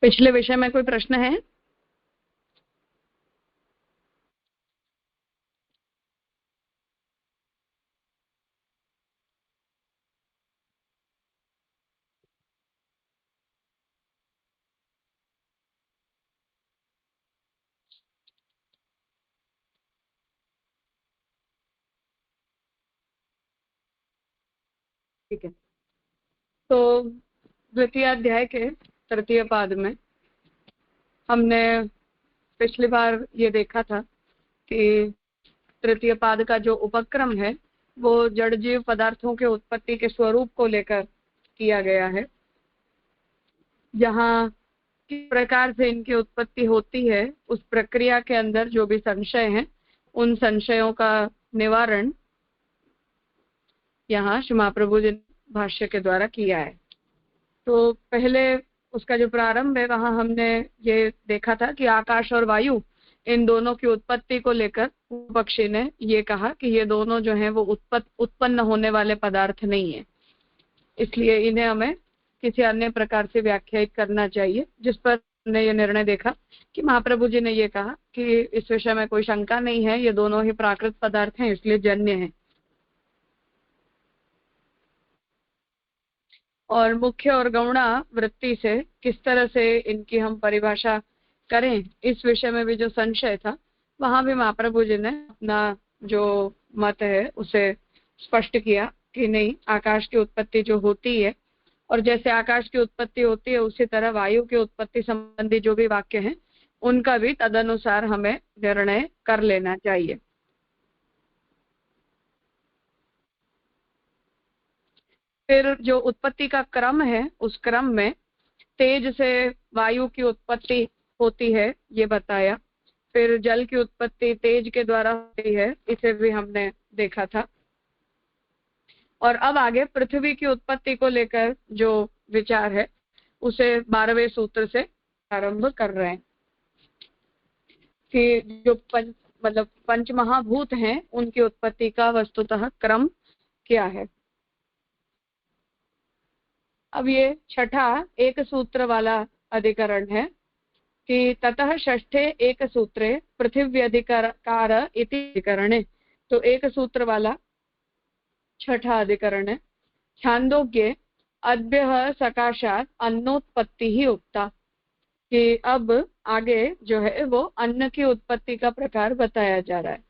पिछले विषय में कोई प्रश्न है? ठीक है, तो द्वितीय अध्याय के तृतीय पाद में हमने पिछली बार ये देखा था कि तृतीय पाद का जो उपक्रम है वो जड़ जीव पदार्थों के उत्पत्ति के स्वरूप को लेकर किया गया है। जहाँ किस प्रकार से इनकी उत्पत्ति होती है उस प्रक्रिया के अंदर जो भी संशय हैं उन संशयों का निवारण यहाँ श्री महाप्रभु जी ने भाष्य के द्वारा किया है। तो पहले उसका जो प्रारंभ है वहां हमने ये देखा था कि आकाश और वायु इन दोनों की उत्पत्ति को लेकर पक्षी ने ये कहा कि ये दोनों जो हैं वो उत्पन्न होने वाले पदार्थ नहीं है, इसलिए इन्हें हमें किसी अन्य प्रकार से व्याख्यायित करना चाहिए। जिस पर हमने ये निर्णय देखा कि महाप्रभु जी ने ये कहा कि इस विषय में कोई शंका नहीं है, ये दोनों ही प्राकृत पदार्थ हैं इसलिए जन्य है। और मुख्य और गौणा वृत्ति से किस तरह से इनकी हम परिभाषा करें इस विषय में भी जो संशय था वहां भी महाप्रभु जी ने अपना जो मत है उसे स्पष्ट किया कि नहीं, आकाश की उत्पत्ति जो होती है और जैसे आकाश की उत्पत्ति होती है उसी तरह वायु की उत्पत्ति संबंधी जो भी वाक्य हैं उनका भी तदनुसार हमें निर्णय कर लेना चाहिए। फिर जो उत्पत्ति का क्रम है उस क्रम में तेज से वायु की उत्पत्ति होती है ये बताया, फिर जल की उत्पत्ति तेज के द्वारा होती है इसे भी हमने देखा था। और अब आगे पृथ्वी की उत्पत्ति को लेकर जो विचार है उसे 12वें सूत्र से प्रारंभ कर रहे हैं कि जो पंच महाभूत हैं उनकी उत्पत्ति का वस्तुतः क्रम क्या है। अब ये छठा एक सूत्र वाला अधिकरण है कि ततः षष्ठे एक सूत्रे पृथिवी अधिकार इति अधिकरणे, तो एक सूत्र वाला छठा अधिकरण है। छांदोग्ये अद्भ्यः सकाशात् अन्नोत्पत्ति ही उक्ता, कि अब आगे जो है वो अन्न की उत्पत्ति का प्रकार बताया जा रहा है।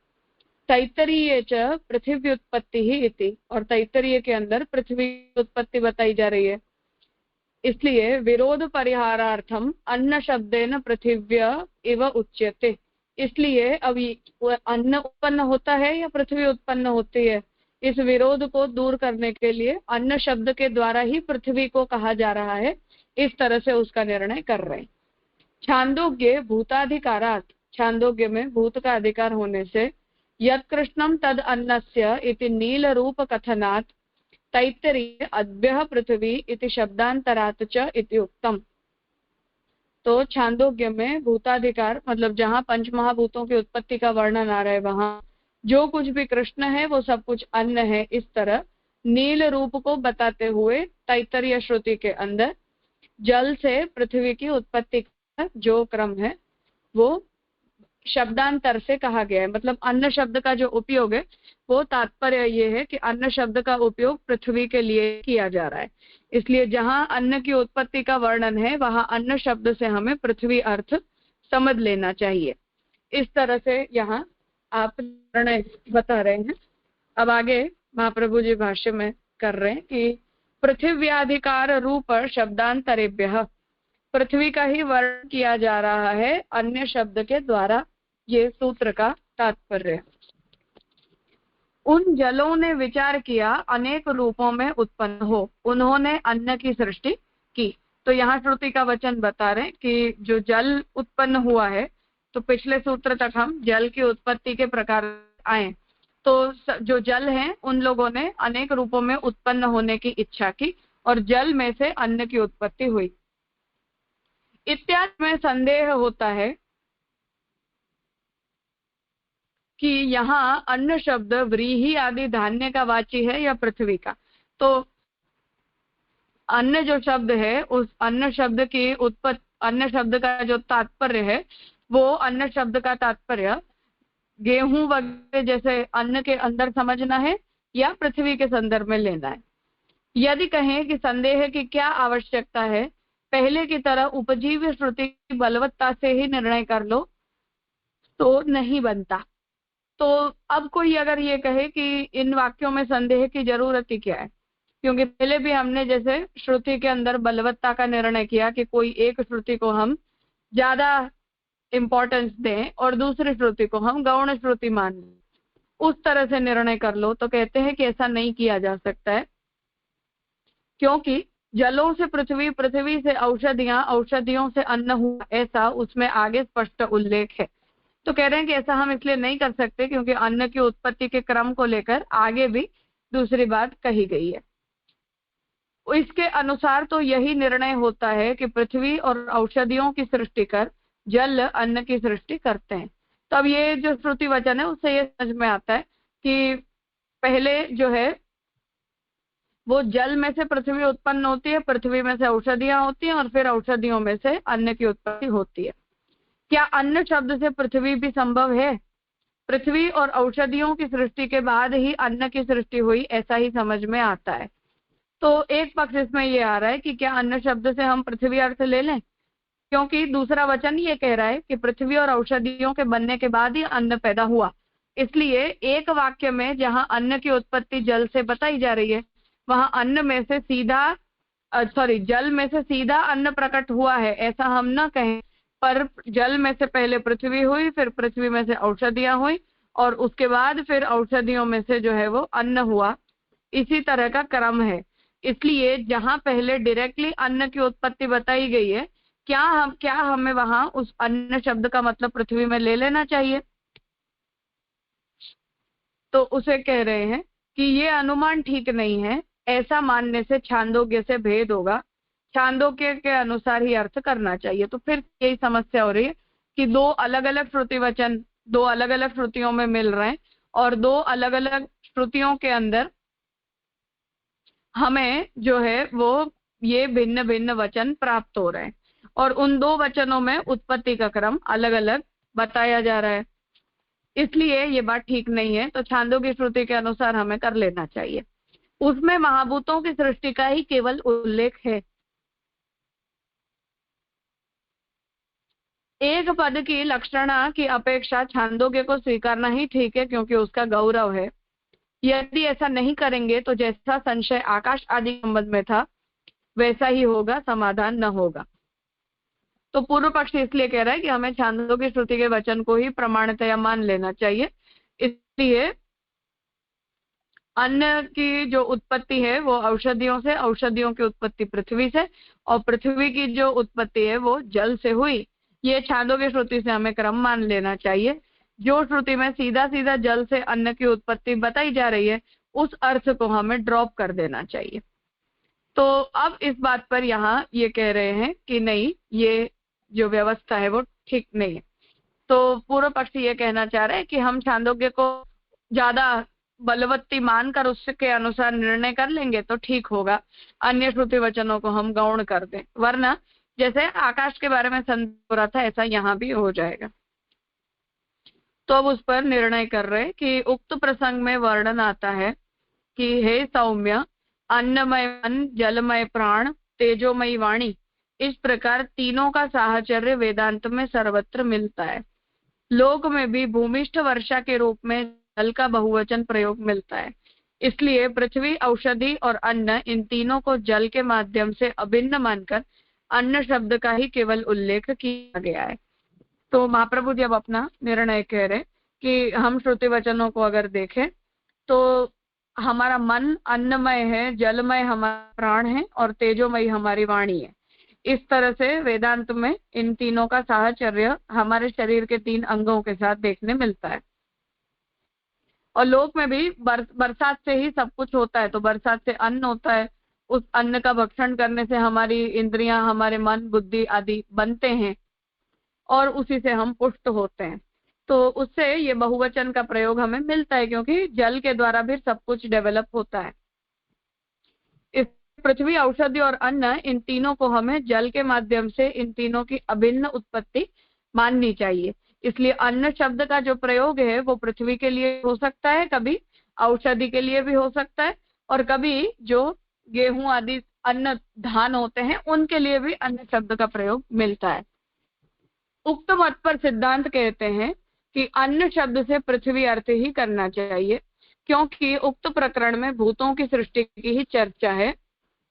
तैत्तरीय च पृथ्वी उत्पत्ति ही इति, और तैत्तरीय के अंदर पृथ्वी उत्पत्ति बताई जा रही है। इसलिए विरोध परिहारार्थम अन्न शब्देन पृथिव्य इव उच्यते, इसलिए अब अन्न उत्पन्न होता है या पृथ्वी उत्पन्न होती है, इस विरोध को दूर करने के लिए अन्न शब्द के द्वारा ही पृथ्वी को कहा जा रहा है, इस तरह से उसका निर्णय कर रहे हैं। छांदोग्य भूताधिकारात, छांदोग्य में भूत का अधिकार होने से यत् कृष्णम तद अन्नस्य इति नील रूप कथनात् तैत्तरीय अद्भ्यः पृथ्वी इति शब्दांतरात् च इति उक्तम। तो छांदोग्य में भूताधिकार मतलब जहाँ पंच महाभूतों की उत्पत्ति का वर्णन आ रहा है वहां जो कुछ भी कृष्ण है वो सब कुछ अन्न है, इस तरह नील रूप को बताते हुए तैत्तरीय श्रुति के अंदर जल से पृथ्वी की उत्पत्ति का जो क्रम है वो शब्दांतर से कहा गया है। मतलब अन्न शब्द का जो उपयोग है वो तात्पर्य ये है कि अन्न शब्द का उपयोग पृथ्वी के लिए किया जा रहा है, इसलिए जहां अन्न की उत्पत्ति का वर्णन है वहां अन्न शब्द से हमें पृथ्वी अर्थ समझ लेना चाहिए। इस तरह से यहाँ आप निर्णय बता रहे हैं। अब आगे महाप्रभु जी भाष्य में कर रहे हैं कि पृथिव्याधिकार रूप शब्दांतरेभ्यः, पृथ्वी का ही वर्णन किया जा रहा है अन्य शब्द के द्वारा, ये सूत्र का तात्पर्य। उन जलों ने विचार किया अनेक रूपों में उत्पन्न हो, उन्होंने अन्न की सृष्टि की। तो यहाँ श्रुति का वचन बता रहे कि जो जल उत्पन्न हुआ है, तो पिछले सूत्र तक हम जल की उत्पत्ति के प्रकार आए, तो जो जल हैं उन लोगों ने अनेक रूपों में उत्पन्न होने की इच्छा की और जल में से अन्न की उत्पत्ति हुई। इत्यादि में संदेह होता है कि यहाँ अन्न शब्द व्रीहि आदि धान्य का वाची है या पृथ्वी का। तो अन्न जो शब्द है उस अन्न शब्द की अन्न शब्द का जो तात्पर्य है वो अन्न शब्द का तात्पर्य गेहूं वगैरह जैसे अन्न के अंदर समझना है या पृथ्वी के संदर्भ में लेना है। यदि कहें कि संदेह की क्या आवश्यकता है, पहले की तरह उपजीव्य श्रुति की बलवत्ता से ही निर्णय कर लो तो नहीं बनता। तो अब कोई अगर ये कहे कि इन वाक्यों में संदेह की जरूरत ही क्या है, क्योंकि पहले भी हमने जैसे श्रुति के अंदर बलवत्ता का निर्णय किया कि कोई एक श्रुति को हम ज्यादा इंपॉर्टेंस दें और दूसरी श्रुति को हम गौण श्रुति मान लें, उस तरह से निर्णय कर लो। तो कहते हैं कि ऐसा नहीं किया जा सकता है, क्योंकि जलों से पृथ्वी, पृथ्वी से औषधियां, औषधियों से अन्न हुआ, ऐसा उसमें आगे स्पष्ट उल्लेख है। तो कह रहे हैं कि ऐसा हम इसलिए नहीं कर सकते क्योंकि अन्न की उत्पत्ति के क्रम को लेकर आगे भी दूसरी बात कही गई है। इसके अनुसार तो यही निर्णय होता है कि पृथ्वी और औषधियों की सृष्टि कर जल अन्न की सृष्टि करते हैं। तो अब ये जो श्रुति वचन है उससे ये समझ में आता है कि पहले जो है वो जल में से पृथ्वी उत्पन्न होती है, पृथ्वी में से औषधियां होती हैं और फिर औषधियों में से अन्न की उत्पत्ति होती है। क्या अन्न शब्द से पृथ्वी भी संभव है? पृथ्वी और औषधियों की सृष्टि के बाद ही अन्न की सृष्टि हुई, ऐसा ही समझ में आता है। तो एक पक्ष इसमें ये आ रहा है कि क्या अन्न शब्द से हम पृथ्वी अर्थ ले लें, क्योंकि दूसरा वचन ये कह रहा है कि पृथ्वी और औषधियों के बनने के बाद ही अन्न पैदा हुआ। इसलिए एक वाक्य में जहां अन्न की उत्पत्ति जल से बताई जा रही है, वहां अन्न में से सीधा जल में से सीधा अन्न प्रकट हुआ है ऐसा हम न कहें, पर जल में से पहले पृथ्वी हुई, फिर पृथ्वी में से औषधियां हुई और उसके बाद फिर औषधियों में से जो है वो अन्न हुआ। इसी तरह का क्रम है। इसलिए जहां पहले डायरेक्टली अन्न की उत्पत्ति बताई गई है, क्या हमें वहां उस अन्न शब्द का मतलब पृथ्वी में ले लेना चाहिए? तो उसे कह रहे हैं कि ये अनुमान ठीक नहीं है। ऐसा मानने से छांदोग्य से भेद होगा, छांदोग्य के अनुसार ही अर्थ करना चाहिए। तो फिर यही समस्या हो रही है कि दो अलग अलग श्रुति वचन दो अलग अलग श्रुतियों में मिल रहे हैं और दो अलग अलग श्रुतियों के अंदर हमें जो है वो ये भिन्न भिन्न वचन प्राप्त हो रहे हैं और उन दो वचनों में उत्पत्ति का क्रम अलग अलग बताया जा रहा है। इसलिए ये बात ठीक नहीं है। तो छांदोग्य श्रुति के अनुसार हमें कर लेना चाहिए। उसमें महाभूतों की सृष्टि का ही केवल उल्लेख है। एक पद की लक्षणा की अपेक्षा छांदोग्य को स्वीकारना ही ठीक है, क्योंकि उसका गौरव है। यदि ऐसा नहीं करेंगे तो जैसा संशय आकाश आदि संबंध में था वैसा ही होगा, समाधान न होगा। तो पूर्व पक्ष इसलिए कह रहा है कि हमें छांदोग्य श्रुति के वचन को ही प्रमाणतया मान लेना चाहिए। इसलिए अन्न की जो उत्पत्ति है वो औषधियों से, औषधियों की उत्पत्ति पृथ्वी से और पृथ्वी की जो उत्पत्ति है वो जल से हुई। ये छांदोग्य श्रुति से हमें क्रम मान लेना चाहिए। जो श्रुति में सीधा सीधा जल से अन्न की उत्पत्ति बताई जा रही है उस अर्थ को हमें ड्रॉप कर देना चाहिए। तो अब इस बात पर यहाँ ये कह रहे हैं कि नहीं, ये जो व्यवस्था है वो ठीक नहीं है। तो पूर्व पक्षी ये कहना चाह रहे हैं कि हम छांदोग्य को ज्यादा बलवत्ती मानकर उसके अनुसार निर्णय कर लेंगे तो ठीक होगा, अन्य श्रुति वचनों को हम गौण कर दें, वरना जैसे आकाश के बारे में संदेह हो रहा था ऐसा यहाँ भी हो जाएगा। तो अब उस पर निर्णय कर रहे कि उक्त प्रसंग में वर्णन आता है कि हे सौम्य, अन्नमय मन, जलमय प्राण, तेजोमयी वाणी, इस प्रकार तीनों का साहचर्य वेदांत में सर्वत्र मिलता है। लोक में भी भूमिष्ठ वर्षा के रूप में जल का बहुवचन प्रयोग मिलता है। इसलिए पृथ्वी, औषधि और अन्न, इन तीनों को जल के माध्यम से अभिन्न मानकर अन्न शब्द का ही केवल उल्लेख किया गया है। तो महाप्रभु जी अब अपना निर्णय कह रहे कि हम श्रुति वचनों को अगर देखें तो हमारा मन अन्नमय है, जलमय हमारा प्राण है और तेजोमयी हमारी वाणी है। इस तरह से वेदांत में इन तीनों का साहचर्य हमारे शरीर के तीन अंगों के साथ देखने मिलता है। और लोक में भी बरसात से ही सब कुछ होता है। तो बरसात से अन्न होता है, उस अन्न का भक्षण करने से हमारी इंद्रियां, हमारे मन, बुद्धि आदि बनते हैं और उसी से हम पुष्ट होते हैं। तो उससे ये बहुवचन का प्रयोग हमें मिलता है, क्योंकि जल के द्वारा भी सब कुछ डेवलप होता है। इस पृथ्वी, औषधि और अन्न, इन तीनों को हमें जल के माध्यम से इन तीनों की अभिन्न उत्पत्ति माननी चाहिए। इसलिए अन्न शब्द का जो प्रयोग है वो पृथ्वी के लिए हो सकता है, कभी औषधि के लिए भी हो सकता है, और कभी जो गेहूं आदि अन्न धान होते हैं उनके लिए भी अन्न शब्द का प्रयोग मिलता है। उक्त मत पर सिद्धांत कहते हैं कि अन्न शब्द से पृथ्वी अर्थ ही करना चाहिए, क्योंकि उक्त प्रकरण में भूतों की सृष्टि की ही चर्चा है।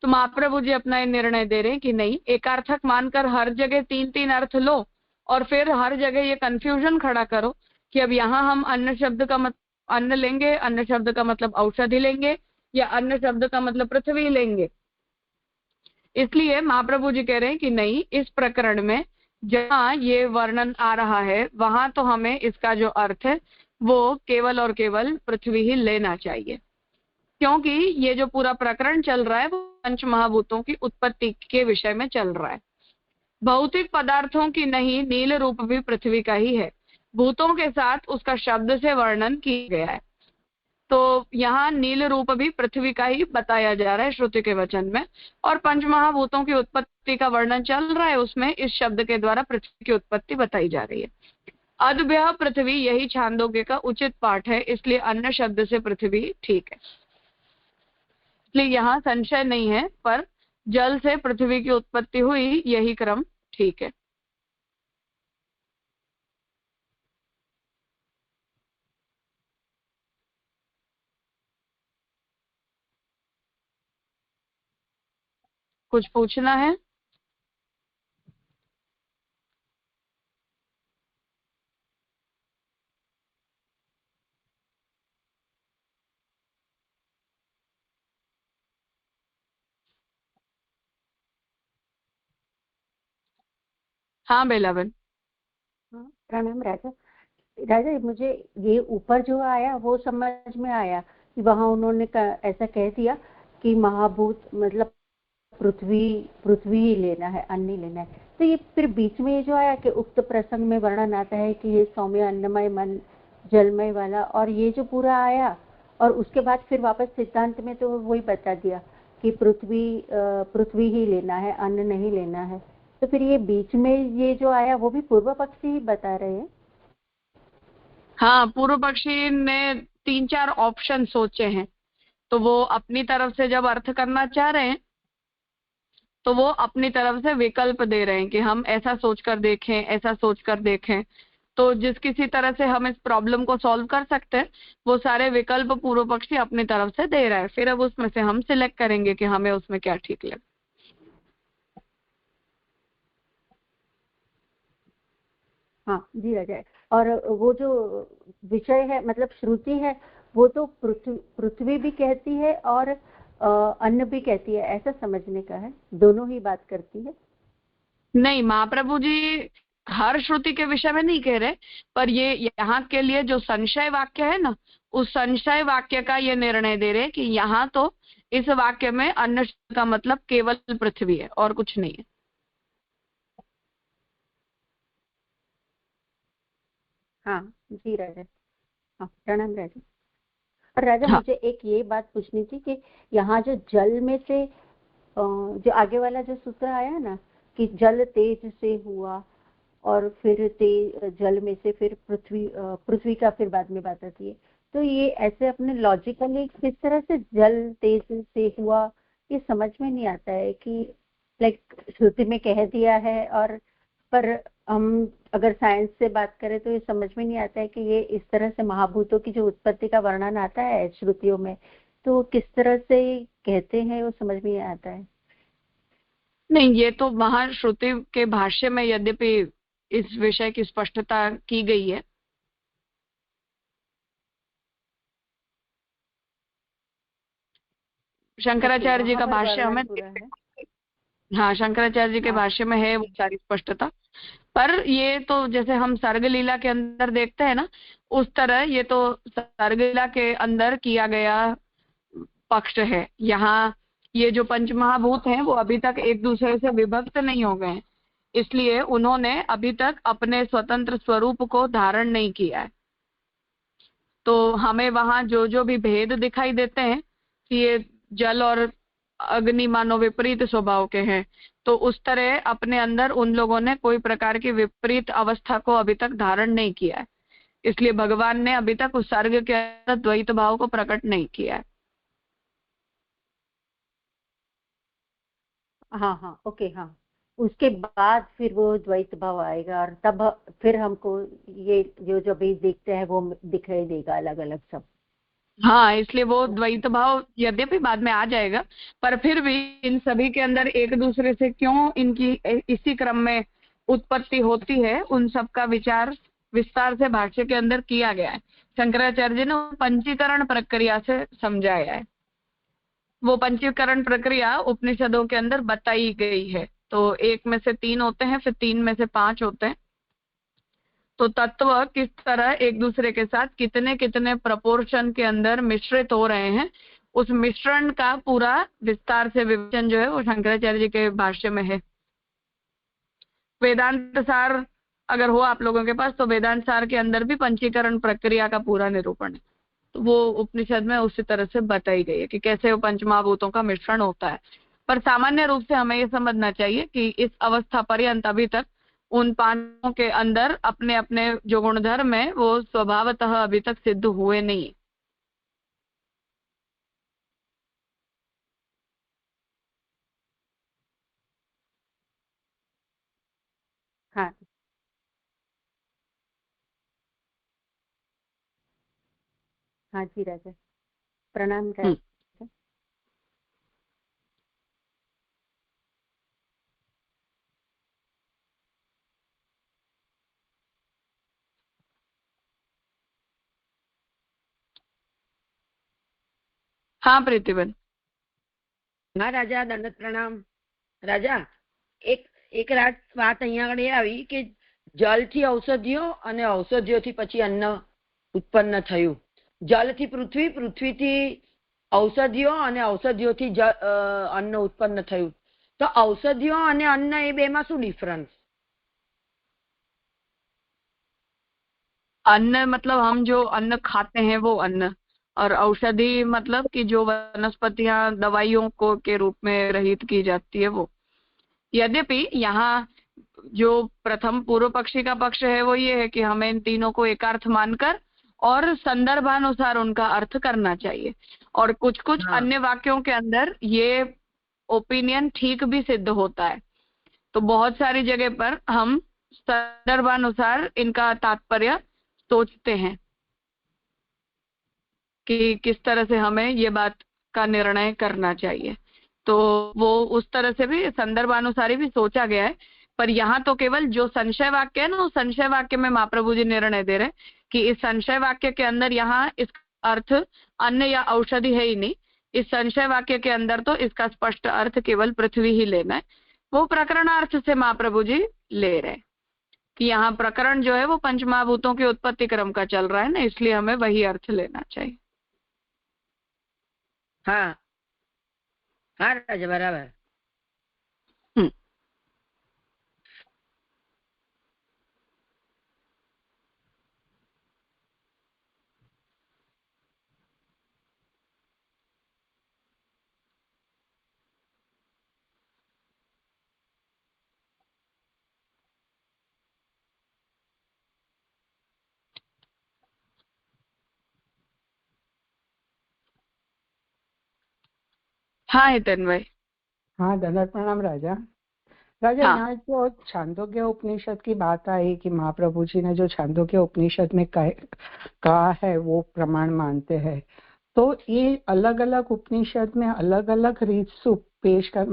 तो महाप्रभु जी अपना ये निर्णय दे रहे हैं कि नहीं, एकार्थक मानकर हर जगह तीन तीन अर्थ लो और फिर हर जगह ये कंफ्यूजन खड़ा करो कि अब यहाँ हम अन्न शब्द का मतलब अन्न लेंगे, अन्न शब्द का मतलब औषधि लेंगे, या अन्न शब्द का मतलब पृथ्वी लेंगे। इसलिए महाप्रभु जी कह रहे हैं कि नहीं, इस प्रकरण में जहाँ ये वर्णन आ रहा है वहां तो हमें इसका जो अर्थ है वो केवल और केवल पृथ्वी ही लेना चाहिए, क्योंकि ये जो पूरा प्रकरण चल रहा है वो पंच महाभूतों की उत्पत्ति के विषय में चल रहा है। भौतिक पदार्थों की नहीं, नील रूप भी पृथ्वी का ही है, भूतों के साथ उसका शब्द से वर्णन किया गया है। तो यहाँ नील रूप भी पृथ्वी का ही बताया जा रहा है श्रुति के वचन में, और पंच महाभूतों की उत्पत्ति का वर्णन चल रहा है, उसमें इस शब्द के द्वारा पृथ्वी की उत्पत्ति बताई जा रही है। अद्भ्य पृथ्वी, यही छांदोग्य का उचित पाठ है, इसलिए अन्न शब्द से पृथ्वी ठीक है। इसलिए यहाँ संशय नहीं है, पर जल से पृथ्वी की उत्पत्ति हुई, यही क्रम ठीक है। कुछ पूछना है? हाँ बेलावन। हाँ, प्रणाम राजा। राजा मुझे ये ऊपर जो आया वो समझ में आया कि वहां उन्होंने ऐसा कह दिया कि महाभूत मतलब पृथ्वी पृथ्वी ही लेना है, अन्न ही लेना है। तो ये फिर बीच में ये जो आया कि उक्त प्रसंग में वर्णन आता है कि ये सौम्य अन्नमय मन जलमय वाला, और ये जो पूरा आया और उसके बाद फिर वापस सिद्धांत में तो वही बता दिया कि पृथ्वी ही लेना है, अन्न नहीं लेना है। तो फिर ये बीच में ये जो आया वो भी पूर्व पक्षी ही बता रहे हैं। हाँ, पूर्व पक्षी ने तीन चार ऑप्शन सोचे हैं, तो वो अपनी तरफ से जब अर्थ करना चाह रहे हैं तो वो अपनी तरफ से विकल्प दे रहे हैं कि हम ऐसा सोचकर देखें, ऐसा सोचकर देखें। तो जिस किसी तरह से हम इस प्रॉब्लम को सॉल्व कर सकते हैं वो सारे विकल्प पूर्व पक्षी अपनी तरफ से दे रहा है, फिर अब उसमें से हम सिलेक्ट करेंगे कि हमें उसमें क्या ठीक लगे। हाँ जी राजा। और वो जो विषय है मतलब श्रुति है वो तो पृथ्वी भी कहती है और अन्न भी कहती है, ऐसा समझने का है, दोनों ही बात करती है। नहीं, महाप्रभु जी हर श्रुति के विषय में नहीं कह रहे, पर ये यहाँ के लिए जो संशय वाक्य है ना, उस संशय वाक्य का ये निर्णय दे रहे कि यहाँ तो इस वाक्य में अन्न का मतलब केवल पृथ्वी है और कुछ नहीं है। हाँ जी राजा। हाँ प्रणाम राजा। और राजा हाँ। मुझे एक ये बात पूछनी थी कि यहाँ जो जल में से जो आगे वाला जो सूत्र आया ना कि जल तेज से हुआ और फिर जल में से फिर पृथ्वी का फिर बाद में बात आती है, तो ये ऐसे अपने लॉजिकली किस तरह से जल तेज से हुआ ये समझ में नहीं आता है कि लाइक श्रुति में कह दिया है, और पर हम अगर साइंस से बात करें तो ये समझ में नहीं आता है कि ये इस तरह से महाभूतों की जो उत्पत्ति का वर्णन आता है श्रुतियों में तो किस तरह से कहते हैं वो समझ में नहीं आता है। नहीं, ये तो महाश्रुति के भाष्य में यद्यपि इस विषय की स्पष्टता की गई है। शंकराचार्य जी का भाष्य हमें, हाँ शंकराचार्य जी के भाष्य में है वो सारी स्पष्टता। पर ये तो जैसे हम सर्ग लीला के अंदर देखते हैं ना, उस तरह ये तो सर्ग लीला के अंदर किया गया पक्ष है। यहाँ ये जो पंच महाभूत हैं वो अभी तक एक दूसरे से विभक्त नहीं हो गए हैं, इसलिए उन्होंने अभी तक अपने स्वतंत्र स्वरूप को धारण नहीं किया है। तो हमें वहां जो जो भी भेद दिखाई देते हैं कि ये जल और अग्नि मानो विपरीत स्वभाव के हैं, तो उस तरह अपने अंदर उन लोगों ने कोई प्रकार की विपरीत अवस्था को अभी तक धारण नहीं किया है, इसलिए भगवान ने अभी तक उस सर्ग के अंदर द्वैत भाव को प्रकट नहीं किया है। हाँ हाँ, ओके, हाँ, उसके बाद फिर वो द्वैत भाव आएगा और तब फिर हमको ये जो भी देखते हैं वो दिखाई देगा अलग अलग सब। हाँ, इसलिए वो द्वैत भाव यद्यपि बाद में आ जाएगा, पर फिर भी इन सभी के अंदर एक दूसरे से क्यों इनकी इसी क्रम में उत्पत्ति होती है, उन सब का विचार विस्तार से भाष्य के अंदर किया गया है। शंकराचार्य जी ने पंचीकरण प्रक्रिया से समझाया है। वो पंचीकरण प्रक्रिया उपनिषदों के अंदर बताई गई है। तो एक में से 3 होते हैं, फिर 3 में से 5 होते हैं। तो तत्व किस तरह एक दूसरे के साथ कितने कितने प्रपोर्शन के अंदर मिश्रित हो रहे हैं, उस मिश्रण का पूरा विस्तार से विवेचन जो है वो शंकराचार्य जी के भाष्य में है। वेदांत सार अगर हो आप लोगों के पास, तो वेदांत सार के अंदर भी पंचीकरण प्रक्रिया का पूरा निरूपण है। तो वो उपनिषद में उसी तरह से बताई गई है कि कैसे वो पंचमहाभूतों का मिश्रण होता है। पर सामान्य रूप से हमें ये समझना चाहिए कि इस अवस्था पर्यंत अभी तक उन पांचों के अंदर अपने अपने जो गुणधर्म है वो स्वभावतः अभी तक सिद्ध हुए नहीं। हाँ हाँ जी राजा, प्रणाम राजा। हाँ प्रीतिबेन। हाँ राजा, दंडवत प्रणाम। राजा, એક એક વાત અહીંયા આગળ એ આવી કે જલથી ઔષધિઓ અને ઔષધિઓથી પછી અન્ન ઉત્પન્ન થયું. જલથી પૃથ્વી, પૃથ્વીથી ઔષધિઓ અને ઔષધિઓથી અન્ન ઉત્પન્ન થયું. તો ઔષધિઓ અને અન્ન એ બેમાં શું ડિફરન્સ? अन्न मतलब हम जो अन्न खाते हैं वो अन्न, और औषधि मतलब कि जो वनस्पतियां दवाइयों को के रूप में रहित की जाती है वो। यद्यपि यहाँ जो प्रथम पूर्व पक्षी का पक्ष है वो ये है कि हमें इन तीनों को एकार्थ मानकर और संदर्भानुसार उनका अर्थ करना चाहिए, और कुछ कुछ अन्य वाक्यों के अंदर ये ओपिनियन ठीक भी सिद्ध होता है। तो बहुत सारी जगह पर हम संदर्भानुसार इनका तात्पर्य सोचते हैं कि किस तरह से हमें ये बात का निर्णय करना चाहिए। तो वो उस तरह से भी संदर्भानुसार भी सोचा गया है। पर यहाँ तो केवल जो संशय वाक्य है ना, उस संशय वाक्य में महाप्रभु जी निर्णय दे रहे हैं कि इस संशय वाक्य के अंदर यहाँ इसका अर्थ अन्न या औषधि है ही नहीं। इस संशय वाक्य के अंदर तो इसका स्पष्ट अर्थ केवल पृथ्वी ही लेना है। वो प्रकरणार्थ से महाप्रभु जी ले रहे हैं कि यहाँ प्रकरण जो है वो पंचमहाभूतों के उत्पत्ति क्रम का चल रहा है ना, इसलिए हमें वही अर्थ लेना चाहिए। हाँ हाँ राजा, बराबर। हाँ हितेन भाई। हाँ, दंडवत प्रणाम राजा। राजा, हाँ। यहाँ जो छांदोग्य उपनिषद की बात आई कि महाप्रभु जी ने जो छांदोग्य उपनिषद में कहा है वो प्रमाण मानते हैं, तो ये अलग अलग उपनिषद में अलग अलग रीत से पेश कर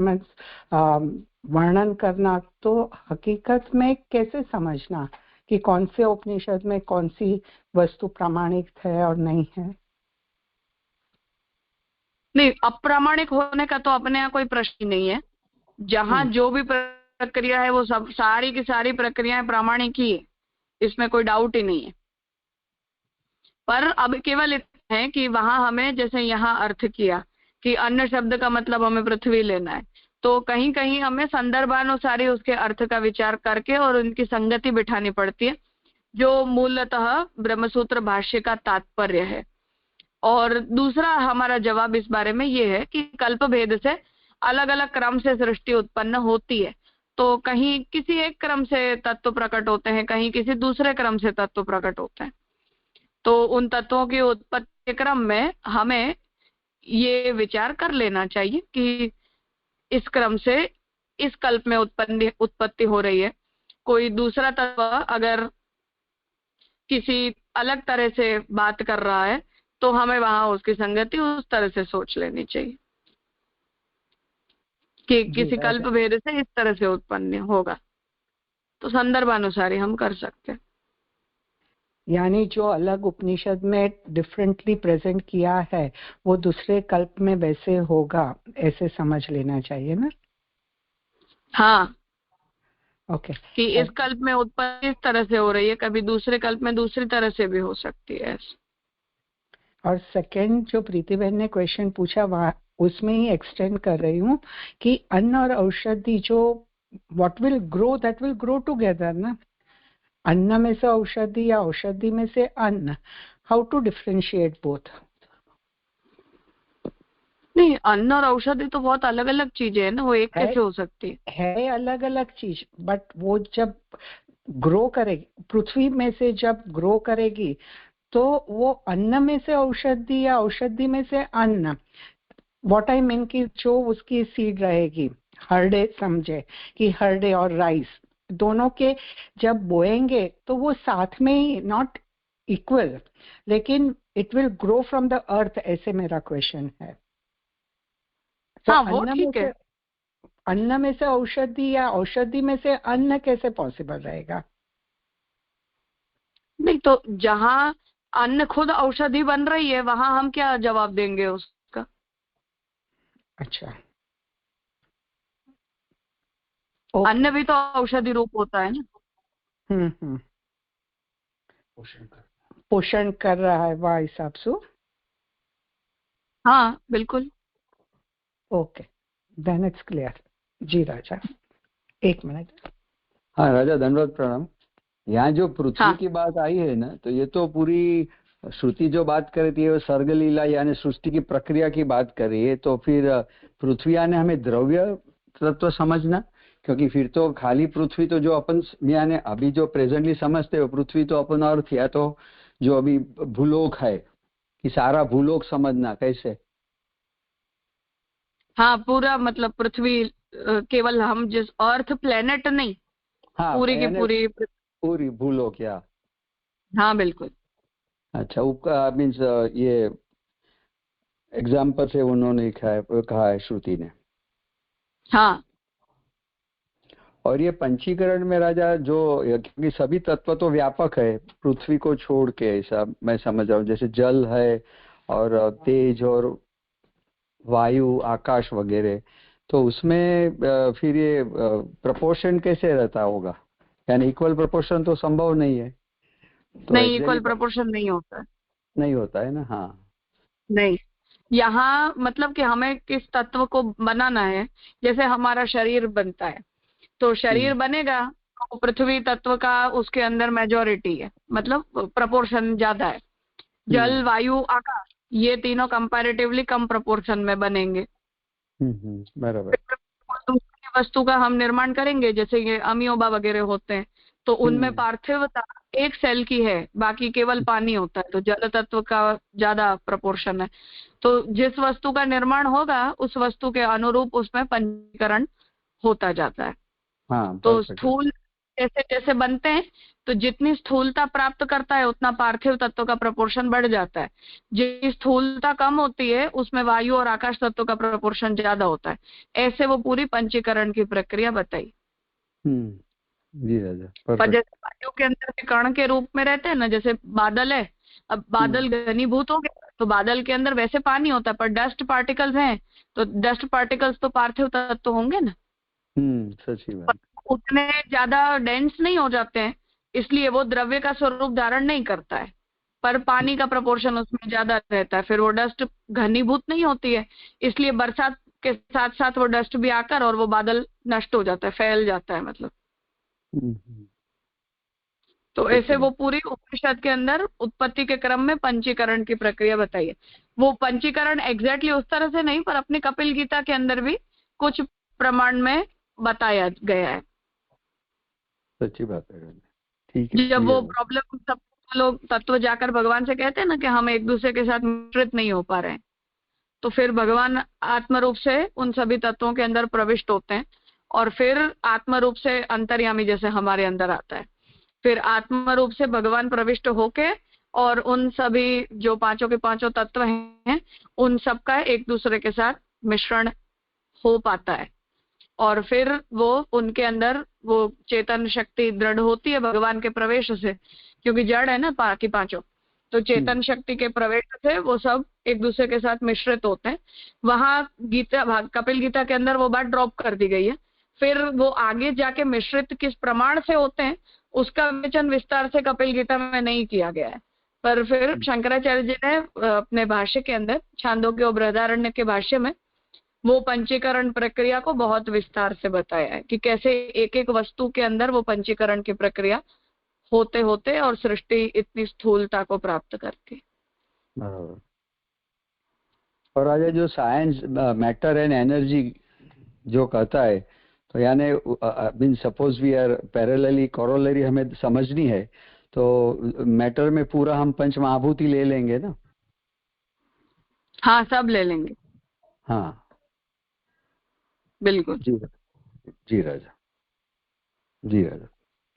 वर्णन करना, तो हकीकत में कैसे समझना कि कौन से उपनिषद में कौन सी वस्तु प्रामाणिक है और नहीं है? नहीं, अप्रामाणिक होने का तो अपने यहाँ कोई प्रश्न नहीं है। जहाँ जो भी प्रक्रिया है वो सब सारी की सारी प्रक्रियाएं प्रामाणिक ही है, इसमें कोई डाउट ही नहीं है। पर अब केवल इतना है कि वहां हमें जैसे यहाँ अर्थ किया कि अन्न शब्द का मतलब हमें पृथ्वी लेना है, तो कहीं कहीं हमें संदर्भानुसार ही उसके अर्थ का विचार करके और उनकी संगति बिठानी पड़ती है, जो मूलतः ब्रह्मसूत्र भाष्य का तात्पर्य है। और दूसरा हमारा जवाब इस बारे में ये है कि कल्प भेद से अलग अलग क्रम से सृष्टि उत्पन्न होती है। तो कहीं किसी एक क्रम से तत्व प्रकट होते हैं, कहीं किसी दूसरे क्रम से तत्व प्रकट होते हैं। तो उन तत्वों की उत्पत्ति क्रम में हमें ये विचार कर लेना चाहिए कि इस क्रम से इस कल्प में उत्पत्ति हो रही है। कोई दूसरा तत्व अगर किसी अलग तरह से बात कर रहा है तो हमें वहां उसकी संगति उस तरह से सोच लेनी चाहिए कि किसी कल्प भेद से इस तरह से उत्पन्न होगा। तो संदर्भानुसार ही हम कर सकते हैं। यानी जो अलग उपनिषद में डिफरेंटली प्रेजेंट किया है वो दूसरे कल्प में वैसे होगा, ऐसे समझ लेना चाहिए ना। हाँ, ओके कि इस कल्प में उत्पत्ति इस तरह से हो रही है, कभी दूसरे कल्प में दूसरी तरह से भी हो सकती है। और सेकंड जो प्रीति बहन ने क्वेश्चन पूछा वहाँ उसमें ही एक्सटेंड कर रही हूँ कि अन्न और औषधि जो what will grow that will grow together ना। अन्न में से औषधि या औषधि में से अन्न, हाउ टू डिफरेंशिएट बोथ? नहीं, अन्न और औषधि तो बहुत अलग अलग चीजें है ना, वो एक कैसे हो सकती है अलग अलग चीज, बट वो जब ग्रो करेगी पृथ्वी में से जब ग्रो करेगी तो वो अन्न में से औषधि या औषधि में से अन्न, व्हाट आई मीन कि जो उसकी सीड रहेगी, हरडे समझे कि हरडे और राइस दोनों के जब बोएंगे तो वो साथ में ही, नॉट इक्वल, लेकिन it will grow from the earth, ऐसे मेरा क्वेश्चन है। तो हाँ, वो ठीक है। अन्न में से औषधि या औषधि में से अन्न कैसे पॉसिबल रहेगा? नहीं, तो जहाँ अन्न खुद औषधि बन रही है वहां हम क्या जवाब देंगे उसका? अच्छा, अन्न भी तो औषधि रूप होता है ना। पोषण कर रहा है वह हिसाब से। हाँ, बिल्कुल। Okay, then it's clear. जी राजा, एक मिनट। हाँ राजा, धन्यवाद, प्रणाम। यहाँ जो पृथ्वी हाँ। की बात आई है ना, तो ये तो पूरी श्रुति जो बात कर रही है वो सर्ग लीला यानी सृष्टि की प्रक्रिया की बात कर रही है। तो फिर पृथ्वी यानी हमें द्रव्य तत्व समझना, क्योंकि फिर तो खाली पृथ्वी तो जो अपन यानी अभी जो प्रेजेंटली समझते हो पृथ्वी तो अपन अर्थ, या तो जो अभी भूलोक है कि सारा भूलोक समझना कैसे? हाँ, पूरा मतलब पृथ्वी, केवल हम जिस अर्थ प्लेनेट नहीं, हाँ, पूरी की पूरी भूलोक या। हाँ, बिल्कुल। अच्छा, उसका मीन्स ये एग्जाम्पल से उन्होंने कहा है श्रुति ने। हाँ, और ये पंचीकरण में राजा जो, क्योंकि सभी तत्व तो व्यापक है पृथ्वी को छोड़ के, ऐसा मैं समझ रहा हूँ, जैसे जल है और तेज और वायु आकाश वगैरह, तो उसमें फिर ये प्रपोर्शन कैसे रहता होगा? यानी इक्वल प्रपोर्शन तो संभव नहीं है। तो नहीं, इक्वल प्रपोर्शन नहीं होता है। नहीं होता है ना। हाँ, नहीं, यहाँ मतलब कि हमें किस तत्व को बनाना है। जैसे हमारा शरीर बनता है तो शरीर बनेगा तो पृथ्वी तत्व का उसके अंदर मेजॉरिटी है, मतलब प्रपोर्शन ज्यादा है। जल वायु आकाश ये तीनों कंपैरेटिवली कम प्रपोर्शन में बनेंगे। बराबर। दूसरी वस्तु का हम निर्माण करेंगे, जैसे ये अमीबा वगैरह होते हैं, तो उनमें पार्थिवता एक सेल की है, बाकी केवल पानी होता है, तो जल तत्व का ज्यादा प्रपोर्शन है। तो जिस वस्तु का निर्माण होगा उस वस्तु के अनुरूप उसमें पंचीकरण होता जाता है। हाँ, तो स्थूल जैसे जैसे बनते हैं तो जितनी स्थूलता प्राप्त करता है उतना पार्थिव तत्व का प्रपोर्शन बढ़ जाता है। जितनी स्थूलता कम होती है उसमें वायु और आकाश तत्व का प्रपोर्शन ज्यादा होता है। ऐसे वो पूरी पंचीकरण की प्रक्रिया बताई। जी राजा। पर जैसे वायु के अंदर के कण के रूप में रहते हैं ना, जैसे बादल है, अब बादल घनीभूत हो गए तो बादल के अंदर वैसे पानी होता है, पर डस्ट पार्टिकल्स हैं तो डस्ट पार्टिकल्स तो पार्थिव तत्व होंगे ना। सच्ची बात। उतने ज्यादा डेंस नहीं हो जाते हैं, इसलिए वो द्रव्य का स्वरूप धारण नहीं करता है, पर पानी का प्रपोर्शन उसमें ज्यादा रहता है। फिर वो डस्ट घनीभूत नहीं होती है, इसलिए बरसात के साथ साथ वो डस्ट भी आकर और वो बादल नष्ट हो जाता है, फैल जाता है मतलब। तो ऐसे वो पूरी उपनिषद के अंदर उत्पत्ति के क्रम में पंचीकरण की प्रक्रिया बताई है। वो पंचीकरण एग्जैक्टली उस तरह से नहीं, पर अपनी कपिल गीता के अंदर भी कुछ प्रमाण में बताया गया है। सच्ची बात है, ठीक है। जब वो प्रॉब्लम, सब लोग तत्व जाकर भगवान से कहते हैं ना कि हम एक दूसरे के साथ मिश्रित नहीं हो पा रहे हैं, तो फिर भगवान आत्म रूप से उन सभी तत्वों के अंदर प्रविष्ट होते हैं और फिर आत्म रूप से अंतर्यामी जैसे हमारे अंदर आता है, फिर आत्म रूप से भगवान प्रविष्ट होके और उन सभी जो पांचों के पांचों तत्व हैं उन सबका एक दूसरे के साथ मिश्रण हो पाता है और फिर वो उनके अंदर वो चेतन शक्ति दृढ़ होती है भगवान के प्रवेश से, क्योंकि जड़ है ना बाकी पांचों, तो चेतन शक्ति के प्रवेश से वो सब एक दूसरे के साथ मिश्रित होते हैं। वहां गीता, कपिल गीता के अंदर वो बात ड्रॉप कर दी गई है। फिर वो आगे जाके मिश्रित किस प्रमाण से होते हैं उसका विवेचन विस्तार से कपिल गीता में नहीं किया गया है, पर फिर शंकराचार्य जी ने अपने भाष्य के अंदर छांदोग्य और बृहदारण्य के भाष्य में वो पंचीकरण प्रक्रिया को बहुत विस्तार से बताया है कि कैसे एक एक वस्तु के अंदर वो पंचीकरण की प्रक्रिया होते होते और सृष्टि इतनी स्थूलता को प्राप्त करके। और राजा जो साइंस मैटर एंड एनर्जी जो कहता है, तो यानी mean suppose we are parallelly corollary हमें समझनी है, तो मैटर में पूरा हम पंच महाभूति ले लेंगे ना? हाँ, सब ले लेंगे। हाँ बिल्कुल जी जी राजा, जी राजा,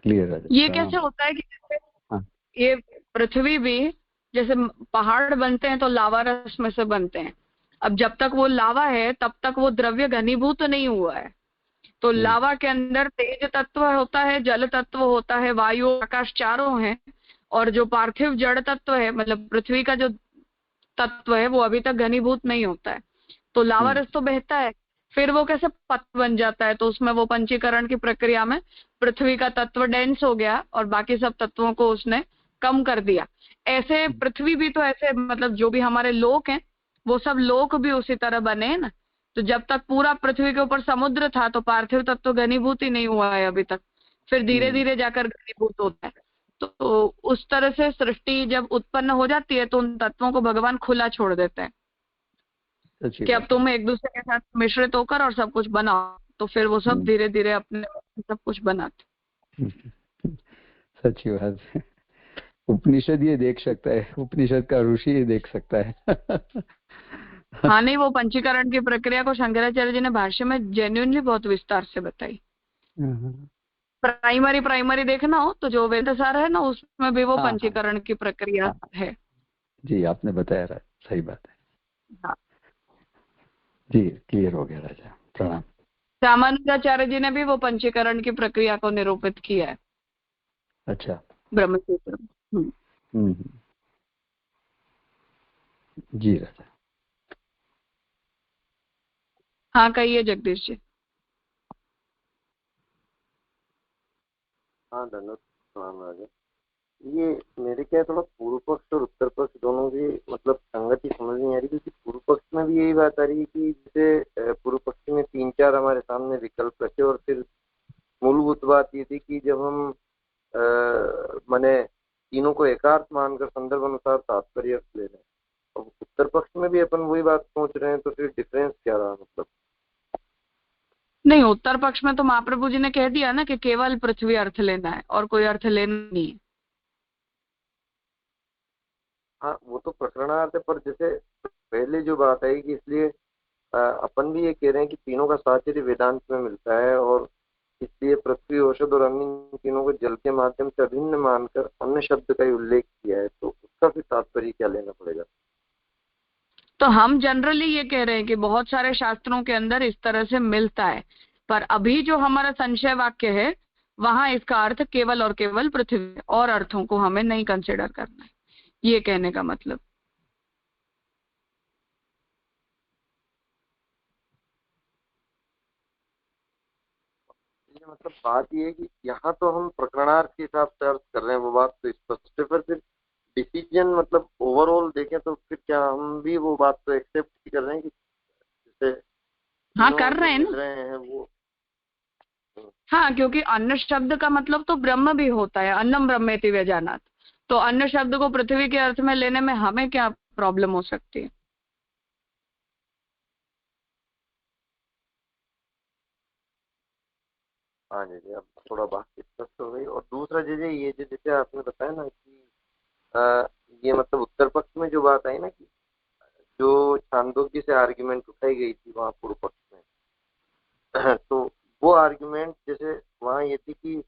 क्लियर राजा। ये कैसे होता है कि हाँ। ये पृथ्वी भी जैसे पहाड़ बनते हैं तो लावा रस में से बनते हैं, अब जब तक वो लावा है तब तक वो द्रव्य घनीभूत नहीं हुआ है, तो लावा के अंदर तेज तत्व होता है, जल तत्व होता है, वायु आकाश चारों हैं, और जो पार्थिव जड़ तत्व है मतलब पृथ्वी का जो तत्व है वो अभी तक घनीभूत नहीं होता है, तो लावा रस तो बहता है, फिर वो कैसे पत्थर बन जाता है, तो उसमें वो पंचीकरण की प्रक्रिया में पृथ्वी का तत्व डेंस हो गया और बाकी सब तत्वों को उसने कम कर दिया। ऐसे पृथ्वी भी तो ऐसे मतलब जो भी हमारे लोक हैं वो सब लोक भी उसी तरह बने हैं ना, तो जब तक पूरा पृथ्वी के ऊपर समुद्र था तो पार्थिव तत्व घनीभूत ही नहीं हुआ है अभी तक, फिर धीरे धीरे जाकर घनीभूत होता है। तो उस तरह से सृष्टि जब उत्पन्न हो जाती है तो उन तत्वों को भगवान खुला छोड़ देते हैं कि अब तुम एक दूसरे के साथ मिश्रित होकर और सब कुछ बनाओ, तो फिर वो सब धीरे धीरे अपने सब कुछ बनाते। सच्ची बात है, उपनिषद ये देख सकता है, उपनिषद का ऋषि ये देख सकता है। हाँ नहीं, वो पंचीकरण की प्रक्रिया को शंकराचार्य जी ने भाष्य में जेन्युइनली बहुत विस्तार से बताई। प्राइमरी देखना हो तो जो वेद सार है ना उसमें भी वो पंचीकरण की प्रक्रिया है। जी आपने बताया राजा, सही बात है। हाँ जी क्लियर हो गया राजा, प्रणाम। रामानुजाचार्य जी ने भी वो पंचीकरण की प्रक्रिया को निरूपित किया है। अच्छा, ब्रह्मसूत्र। जी राजा। हाँ कहिए जगदीश जी। हाँ धन्यवाद राजा। ये मेरे क्या थोड़ा पूर्व पक्ष और उत्तर पक्ष दोनों की मतलब संगति समझ नहीं आ रही, क्योंकि पूर्व पक्ष में भी यही बात आ रही है कि जैसे पूर्व पक्ष में 3-4 हमारे सामने विकल्प रखे और फिर मूलभूत बात ये थी कि जब हम माने तीनों को एकार्थ मानकर संदर्भ अनुसार तात्पर्य ले रहे हैं, अब उत्तर पक्ष में भी अपन वही बात सोच रहे हैं, तो फिर डिफरेंस क्या रहा? मतलब नहीं, उत्तर पक्ष में तो महाप्रभु जी ने कह दिया ना कि केवल पृथ्वी अर्थ लेना है और कोई अर्थ लेना नहीं है। हाँ वो तो प्रकरणार्थ है, पर जैसे पहले जो बात आई कि इसलिए अपन भी ये कह रहे हैं कि तीनों का साहचर्य वेदांत में मिलता है और इसलिए पृथ्वी, औषध और अन्य तीनों को जल के माध्यम से अभिन्न मानकर अन्य शब्द का ही उल्लेख किया है, तो उसका फिर तात्पर्य क्या लेना पड़ेगा? तो हम जनरली ये कह रहे हैं कि बहुत सारे शास्त्रों के अंदर इस तरह से मिलता है, पर अभी जो हमारा संशय वाक्य है वहां इसका अर्थ केवल और केवल पृथ्वी और अर्थों को हमें नहीं कंसिडर करना है, ये कहने का मतलब। मतलब बात ये है कि यहाँ तो हम प्रकरणार्थ के हिसाब से अर्थ कर रहे हैं, वो बात तो स्पष्ट है, पर फिर डिसीजन मतलब ओवरऑल देखें तो फिर क्या हम भी वो बात तो एक्सेप्ट कर रहे हैं कि जैसे हाँ कर रहे हैं ना वो। हाँ, क्योंकि अन्न शब्द का मतलब तो ब्रह्म भी होता है, अन्नम ब्रह्मेति व्यजानात्, तो अन्न शब्द को पृथ्वी के अर्थ में लेने में हमें क्या प्रॉब्लम हो सकती है? हाँ जी, अब थोड़ा बात स्पष्ट हो गई। और दूसरा ये जैसे आपने बताया ना कि अ, ये मतलब उत्तर पक्ष में जो बात आई ना कि जो छांदोग्य से आर्ग्यूमेंट उठाई गई थी वहाँ पूर्व पक्ष में तो वो आर्ग्यूमेंट जैसे वहाँ ये थी कि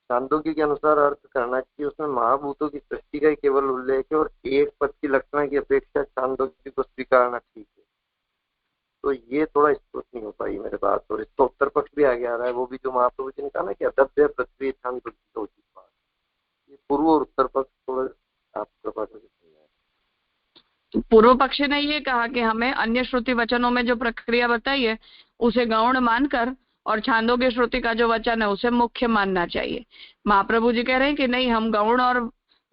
छांदोग्य के अनुसार अर्थ करना चाहिए, उसमें महाभूतों की सृष्टि का ही केवल उल्लेख है और एक पद की लक्षणा की अपेक्षा छांदोग्य को स्वीकारना ठीक है। तो ये थोड़ा स्पष्ट नहीं हो पाई मेरे बात, और इसका उत्तर पक्ष भी आगे आ रहा है, वो भी जो महाप्रभु जी ने कहा ना कि अदभ्य पृथ्वी छांदोग्य का उचित बात। ये पूर्व और उत्तर पक्ष थोड़ा आप कृपा करके समझाएं। पूर्व पक्ष ने ये कहा कि हमें अन्य श्रुति वचनों में जो प्रक्रिया बताई है उसे गौण मानकर और छांदोग्य श्रुति का जो वचन है उसे मुख्य मानना चाहिए। महाप्रभु जी कह रहे हैं कि नहीं, हम गौण और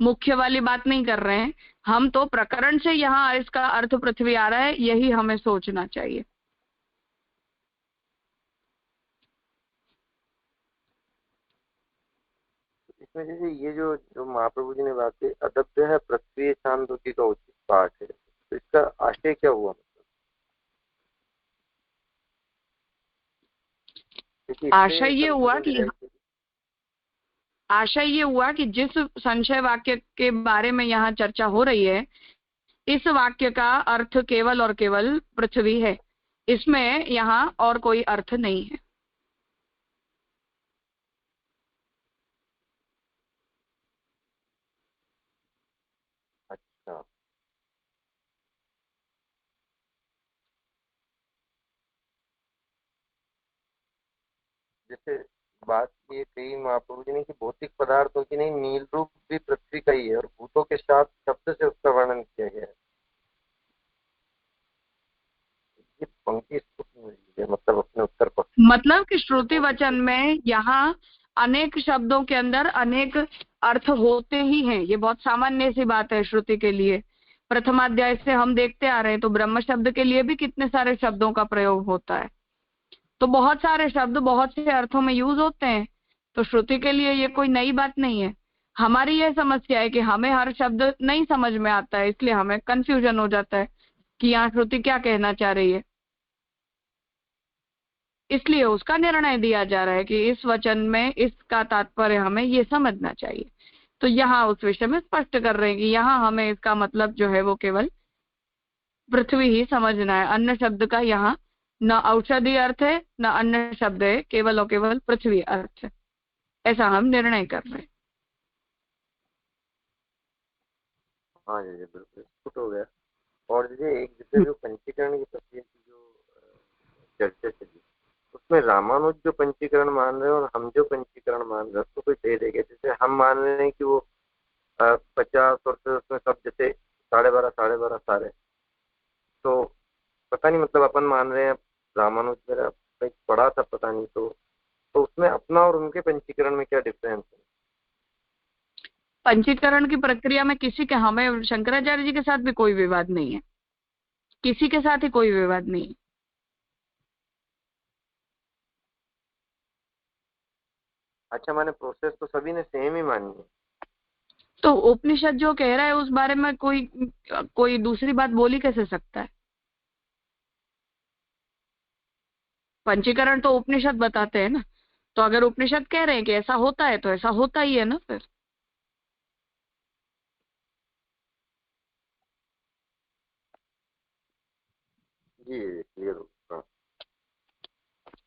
मुख्य वाली बात नहीं कर रहे हैं, हम तो प्रकरण से यहाँ इसका अर्थ पृथ्वी आ रहा है, यही हमें सोचना चाहिए। इसमें जैसे ये जो जो महाप्रभु जी ने बात की अदभ्य है पृथ्वी छांदोग्य का उचित पाठ है, तो इसका आशय क्या हुआ? मतलब आशय ये हुआ कि जिस संशय वाक्य के बारे में यहाँ चर्चा हो रही है, इस वाक्य का अर्थ केवल और केवल पृथ्वी है, इसमें यहाँ और कोई अर्थ नहीं है। अच्छा, जैसे बात ये कही महाप्रभु जी ने कि भौतिक पदार्थों की नहीं, नील रूप भी पृथ्वी का ही है और भूतों के साथ शब्द से उसका वर्णन किया गया है। ये पंक्ति मतलब अपने उत्तर पक्ष मतलब कि श्रुति वचन में यहाँ अनेक शब्दों के अंदर अनेक अर्थ होते ही हैं, ये बहुत सामान्य सी बात है श्रुति के लिए। प्रथमाध्याय से हम देखते आ रहे हैं तो ब्रह्म शब्द के लिए भी कितने सारे शब्दों का प्रयोग होता है, तो बहुत सारे शब्द बहुत से अर्थों में यूज होते हैं। तो श्रुति के लिए ये कोई नई बात नहीं है। हमारी यह समस्या है कि हमें हर शब्द नहीं समझ में आता है, इसलिए हमें कंफ्यूजन हो जाता है कि यहाँ श्रुति क्या कहना चाह रही है। इसलिए उसका निर्णय दिया जा रहा है कि इस वचन में इसका तात्पर्य हमें ये समझना चाहिए। तो यहाँ उस विषय में स्पष्ट कर रहे हैं कि यहाँ हमें इसका मतलब जो है वो केवल पृथ्वी ही समझना है। अन्य शब्द का यहाँ न औषधि अर्थ है न अन्य शब्द है, केवल और केवल पृथ्वी अर्थ है, ऐसा हम निर्णय कर रहे हैं। हाँ जी बिल्कुल स्फुट हो गया। और जैसे जो पंचीकरण की प्रक्रिया की जो चर्चा चली, उसमें रामानुज जो पंचीकरण मान रहे हैं और हम जो पंचीकरण मान रहे हैं उसको कोई भेद है? जैसे हम मान रहे हैं कि वो 50 और फिर उसमें सब जैसे 12.5 सारे, तो पता नहीं मतलब अपन मान रहे हैं रामानुज मेरा कहीं पढ़ा था पता नहीं, तो उसमें अपना और उनके पंचीकरण में क्या डिफरेंस है? पंचीकरण की प्रक्रिया में किसी के, हमें शंकराचार्य जी के साथ भी कोई विवाद नहीं है, किसी के साथ ही कोई विवाद नहीं है। अच्छा, मैंने प्रोसेस तो सभी ने सेम ही मानी है। तो उपनिषद जो कह रहा है उस बारे में कोई दूसरी बात बोली कैसे सकता है? पंचीकरण तो उपनिषद बताते हैं ना, तो अगर उपनिषद कह रहे हैं कि ऐसा होता है तो ऐसा होता ही है ना फिर। जी क्लियर हो।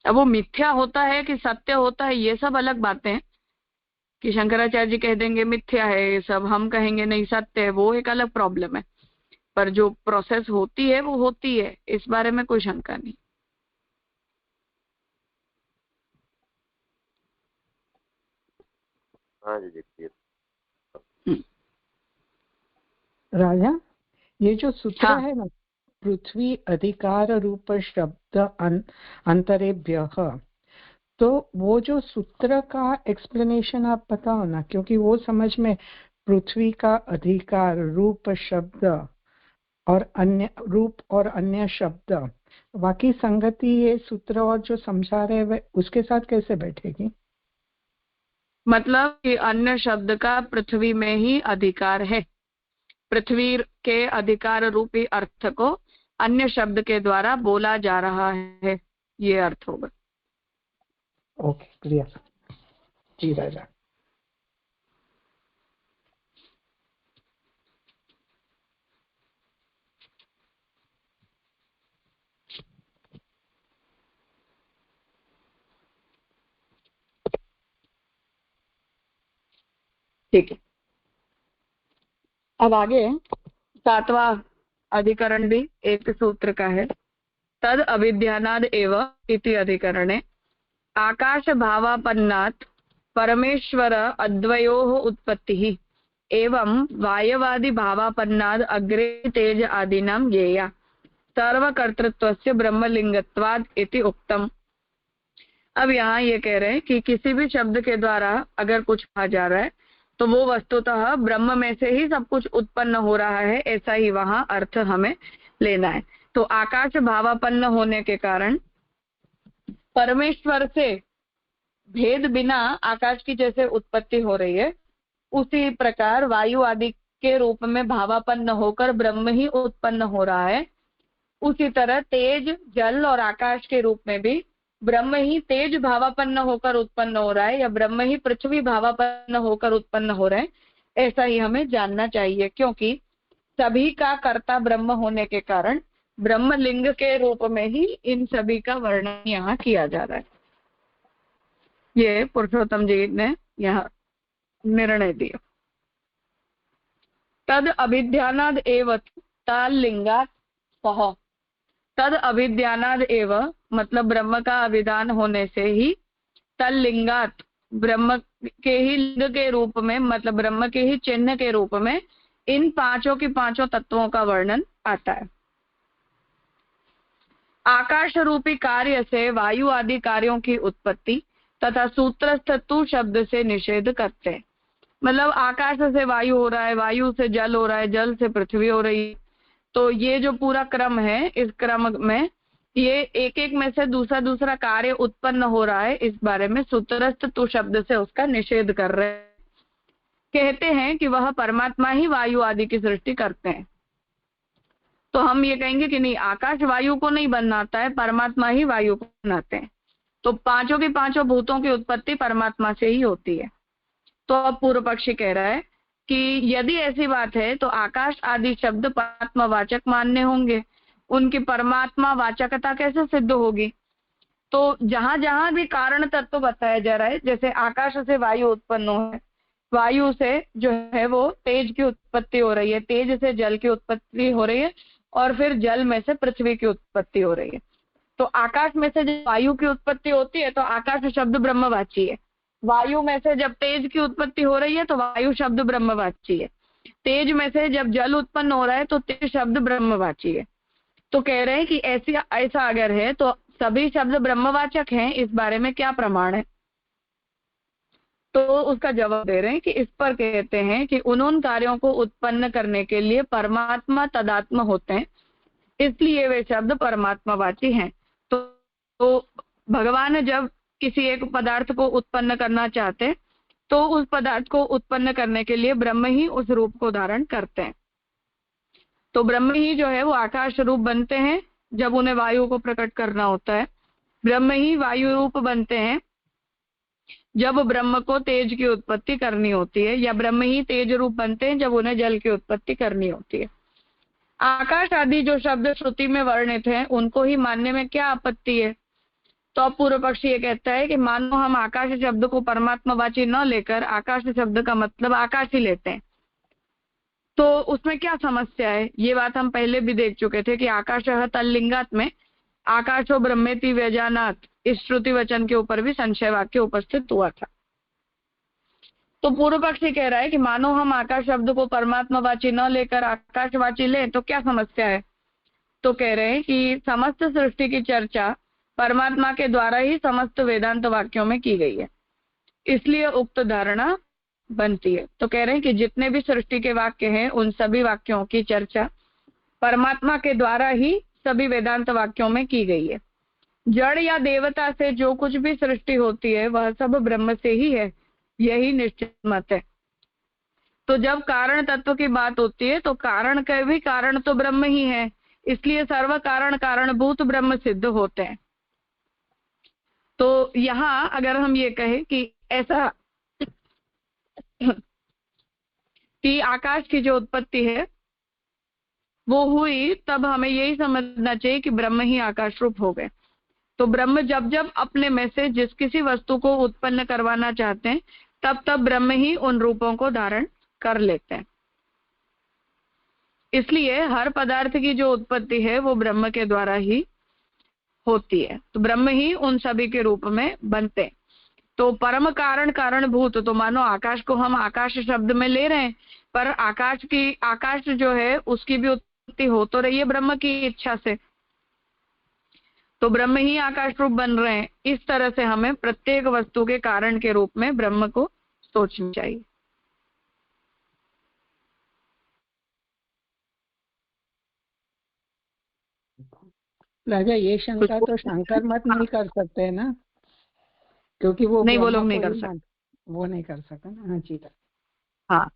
अब वो मिथ्या होता है कि सत्य होता है, ये सब अलग बातें हैं। कि शंकराचार्य जी कह देंगे मिथ्या है ये सब, हम कहेंगे नहीं सत्य है, वो एक अलग प्रॉब्लम है। पर जो प्रोसेस होती है वो होती है, इस बारे में कोई शंका नहीं। हाँ जी क्लियर। राजा, ये जो सूत्र हाँ। है ना, पृथ्वी अधिकार रूप शब्द अंतरेभ्यः, तो वो जो सूत्र का एक्सप्लेनेशन आप बताओ ना, क्योंकि वो समझ में पृथ्वी का अधिकार रूप शब्द और अन्य रूप और अन्य शब्द, बाकी संगति ये सूत्र और जो समझा रहे वे उसके साथ कैसे बैठेगी? मतलब कि अन्य शब्द का पृथ्वी में ही अधिकार है, पृथ्वी के अधिकार रूपी अर्थ को अन्य शब्द के द्वारा बोला जा रहा है, ये अर्थ होगा। ओके, क्लियर जी राजा। ठीक है, अब आगे 7वां अधिकरण भी एक सूत्र का है। तद अविद्यानाद एव इति अधिकरणे आकाश भावापन्नात् परमेश्वर अद्वयोः उत्पत्तिः एवं वायवादि भावापन्नाद अग्रे तेज आदीनां ज्ञेया सर्वकर्तृत्वस्य ब्रह्मलिंगत्वाद इति उक्तम। अब यहाँ ये कह रहे हैं कि किसी भी शब्द के द्वारा अगर कुछ कहा जा रहा है तो वो वस्तुतः ब्रह्म में से ही सब कुछ उत्पन्न हो रहा है, ऐसा ही वहां अर्थ हमें लेना है। तो आकाश भावापन्न होने के कारण परमेश्वर से भेद बिना आकाश की जैसे उत्पत्ति हो रही है, उसी प्रकार वायु आदि के रूप में भावापन्न होकर ब्रह्म ही उत्पन्न हो रहा है। उसी तरह तेज, जल और आकाश के रूप में भी ब्रह्म ही तेज भावापन्न होकर उत्पन्न हो रहा है, या ब्रह्म ही पृथ्वी भावापन्न होकर उत्पन्न हो रहा है, ऐसा ही हमें जानना चाहिए। क्योंकि सभी का कर्ता ब्रह्म होने के कारण ब्रह्मलिंग के रूप में ही इन सभी का वर्णन यहाँ किया जा रहा है। ये पुरुषोत्तम जी ने यहाँ निर्णय दिया। तद अभिध्यानाद एव तालिंगात् सह। तद अभिध्यानाद एव मतलब ब्रह्म का अभिधान होने से ही तल्लिंगात ब्रह्म के ही लिंग के रूप में, मतलब ब्रह्म के ही चिन्ह के रूप में इन पांचों की पांचों तत्वों का वर्णन आता है। आकाश रूपी कार्य से वायु आदि कार्यों की उत्पत्ति तथा सूत्रस्थ तु शब्द से निषेध करते हैं। मतलब आकाश से वायु हो रहा है, वायु से जल हो रहा है, जल से पृथ्वी हो रही है। तो ये जो पूरा क्रम है, इस क्रम में ये एक एक में से दूसरा दूसरा कार्य उत्पन्न हो रहा है, इस बारे में सूत्रस्थ तु शब्द से उसका निषेध कर रहे हैं। कहते हैं कि वह परमात्मा ही वायु आदि की सृष्टि करते हैं। तो हम ये कहेंगे कि नहीं, आकाश वायु को नहीं बनाता है, परमात्मा ही वायु को बनाते हैं। तो पांचों की पांचों भूतों की उत्पत्ति परमात्मा से ही होती है। तो अब पूर्व पक्षी कह रहा है कि यदि ऐसी बात है तो आकाश आदि शब्द परमात्मावाचक मान्य होंगे, उनकी परमात्मा वाचकता कैसे सिद्ध होगी? तो जहां जहां भी कारण तत्व बताया जा रहा है, जैसे आकाश से वायु उत्पन्न हो है, वायु से जो है वो तेज की उत्पत्ति हो रही है, तेज से जल की उत्पत्ति हो रही है, और फिर जल में से पृथ्वी की उत्पत्ति हो रही है। तो आकाश में से जब वायु की उत्पत्ति होती है तो आकाश शब्द ब्रह्मवाची है। वायु में से जब तेज की उत्पत्ति हो रही है तो वायु शब्द ब्रह्मवाची है। तेज में से जब जल उत्पन्न हो रहा है तो तेज शब्द ब्रह्मवाची है। तो कह रहे हैं कि ऐसा अगर है तो सभी शब्द ब्रह्मवाचक हैं, इस बारे में क्या प्रमाण है? तो उसका जवाब दे रहे हैं कि इस पर कहते हैं कि उन कार्यों को उत्पन्न करने के लिए परमात्मा तदात्म होते हैं, इसलिए वे शब्द परमात्मावाची हैं। तो भगवान जब किसी एक पदार्थ को उत्पन्न करना चाहते तो उस पदार्थ को उत्पन्न करने के लिए ब्रह्म ही उस रूप को धारण करते हैं। तो ब्रह्म ही जो है वो आकाश रूप बनते हैं जब उन्हें वायु को प्रकट करना होता है। ब्रह्म ही वायु रूप बनते हैं जब ब्रह्म को तेज की उत्पत्ति करनी होती है, या ब्रह्म ही तेज रूप बनते हैं जब उन्हें जल की उत्पत्ति करनी होती है। आकाश आदि जो शब्द श्रुति में वर्णित हैं उनको ही मानने में क्या आपत्ति है? तो अब पूर्व पक्षी ये कहता है कि मानो हम आकाश शब्द को परमात्मावाची न लेकर आकाश शब्द का मतलब आकाश ही लेते हैं, तो उसमें क्या समस्या है? ये बात हम पहले भी देख चुके थे कि आकाशः तल्लिंगात में आकाशो ब्रह्मेति व्यजानात, इस श्रुति वचन के ऊपर भी संशय वाक्य उपस्थित हुआ था। तो पूर्व पक्षी कह रहा है कि मानो हम आकाश शब्द को परमात्मावाची न लेकर आकाशवाची ले तो क्या समस्या है? तो कह रहे हैं कि समस्त सृष्टि की चर्चा परमात्मा के द्वारा ही समस्त वेदांत वाक्यों में की गई है, इसलिए उक्त धारणा बनती है। तो कह रहे हैं कि जितने भी सृष्टि के वाक्य हैं उन सभी वाक्यों की चर्चा परमात्मा के द्वारा ही सभी वेदांत वाक्यों में की गई है। जड़ या देवता से जो कुछ भी सृष्टि होती है वह सब ब्रह्म से ही है, यही निश्चित मत है। तो जब कारण तत्व की बात होती है तो कारण का भी कारण तो ब्रह्म ही है, इसलिए सर्व कारण कारणभूत ब्रह्म सिद्ध होते हैं। तो यहाँ अगर हम ये कहें कि ऐसा कि आकाश की जो उत्पत्ति है वो हुई, तब हमें यही समझना चाहिए कि ब्रह्म ही आकाश रूप हो गए। तो ब्रह्म जब जब अपने में से जिस किसी वस्तु को उत्पन्न करवाना चाहते हैं, तब तब ब्रह्म ही उन रूपों को धारण कर लेते हैं। इसलिए हर पदार्थ की जो उत्पत्ति है वो ब्रह्म के द्वारा ही होती है। तो ब्रह्म ही उन सभी के रूप में बनते हैं। तो परम कारण कारणभूत, तो मानो आकाश को हम आकाश शब्द में ले रहे हैं, पर आकाश जो है उसकी भी उत्पत्ति हो तो रही है ब्रह्म की इच्छा से। तो ब्रह्म ही आकाश रूप बन रहे हैं। इस तरह से हमें प्रत्येक वस्तु के कारण के रूप में ब्रह्म को सोचना चाहिए। राजा ये शंका तो शंकर मत नहीं कर सकते है ना, क्योंकि वो नहीं, वो ब्रह्म लोग नहीं को कर ही सकते। वो नहीं कर सकते ना। हाँ जी। हाँ,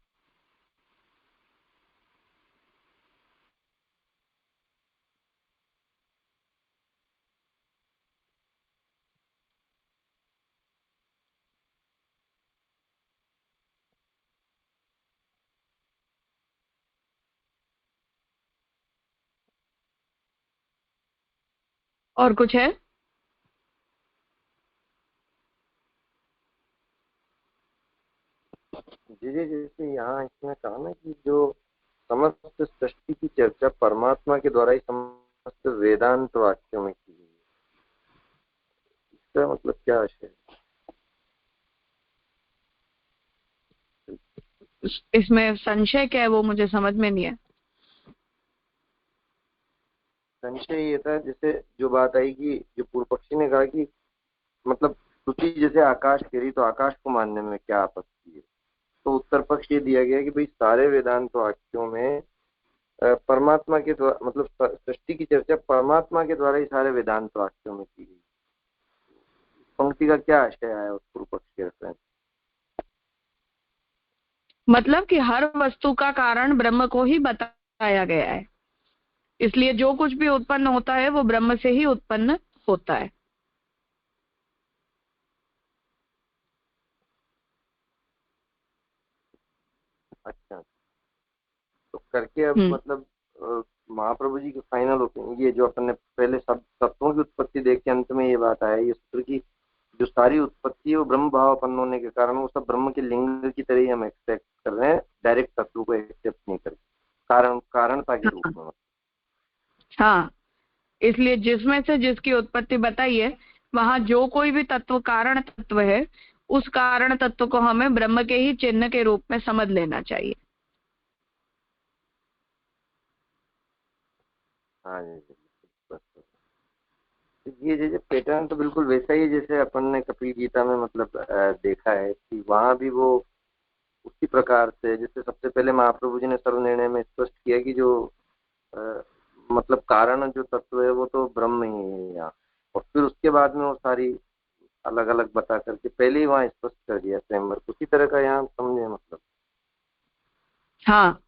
और कुछ है? जी जी, जैसे यहाँ इसमें कहा ना कि जो समस्त सृष्टि की चर्चा परमात्मा के द्वारा ही समस्त वेदांत वाक्यों में की गई है, इसका मतलब क्या है? इसमें संशय क्या है वो मुझे समझ में नहीं है। संशय ये था, जैसे जो बात आई कि जो पूर्व पक्षी ने कहा कि मतलब श्रुति जैसे आकाश कह रही तो आकाश को मानने में क्या आपत्ति है, तो उत्तर पक्ष ये दिया गया कि भाई सारे वेदांत वाक्यों में परमात्मा के द्वारा, मतलब सृष्टि की चर्चा परमात्मा के द्वारा ही सारे वेदांत वाक्यों में की गई। पंक्ति का क्या आशय आया उस पूर्व पक्ष के रेफरेंस? मतलब कि हर वस्तु का कारण ब्रह्म को ही बताया गया है, इसलिए जो कुछ भी उत्पन्न होता है वो ब्रह्म से ही उत्पन्न होता है। अच्छा, तो करके अब मतलब महाप्रभु जी के फाइनल ओपिनियन ये जो अपन ने पहले सब तत्वों की उत्पत्ति देख के अंत में ये बात आया, ये सूत्र की जो सारी उत्पत्ति है वो ब्रह्म भावापन्न होने के कारण वो सब ब्रह्म के लिंग की तरह ही हम एक्सेप्ट कर रहे हैं, डायरेक्ट तत्व को एक्सेप्ट नहीं कर कारणता के रूप में। हाँ, इसलिए जिसमें से जिसकी उत्पत्ति बताई है वहां जो कोई भी तत्व कारण तत्व है, उस कारण तत्व को हमें ब्रह्म के ही चिन्ह के रूप में समझ लेना चाहिए। हाँ जी, ये जैसे पैटर्न तो बिल्कुल वैसा ही जैसे अपन ने कपिल गीता में मतलब देखा है कि वहां भी वो उसी प्रकार से, जैसे सबसे पहले महाप्रभु जी ने सर्वनिर्णय में स्पष्ट किया कि जो मतलब कारण जो तत्व है वो तो ब्रह्म ही है यहाँ, और फिर उसके बाद में वो सारी अलग अलग बता करके पहले ही वहाँ स्पष्ट कर दिया फ्रेमवर्क। उसी तरह का यहाँ समझे मतलब। हाँ,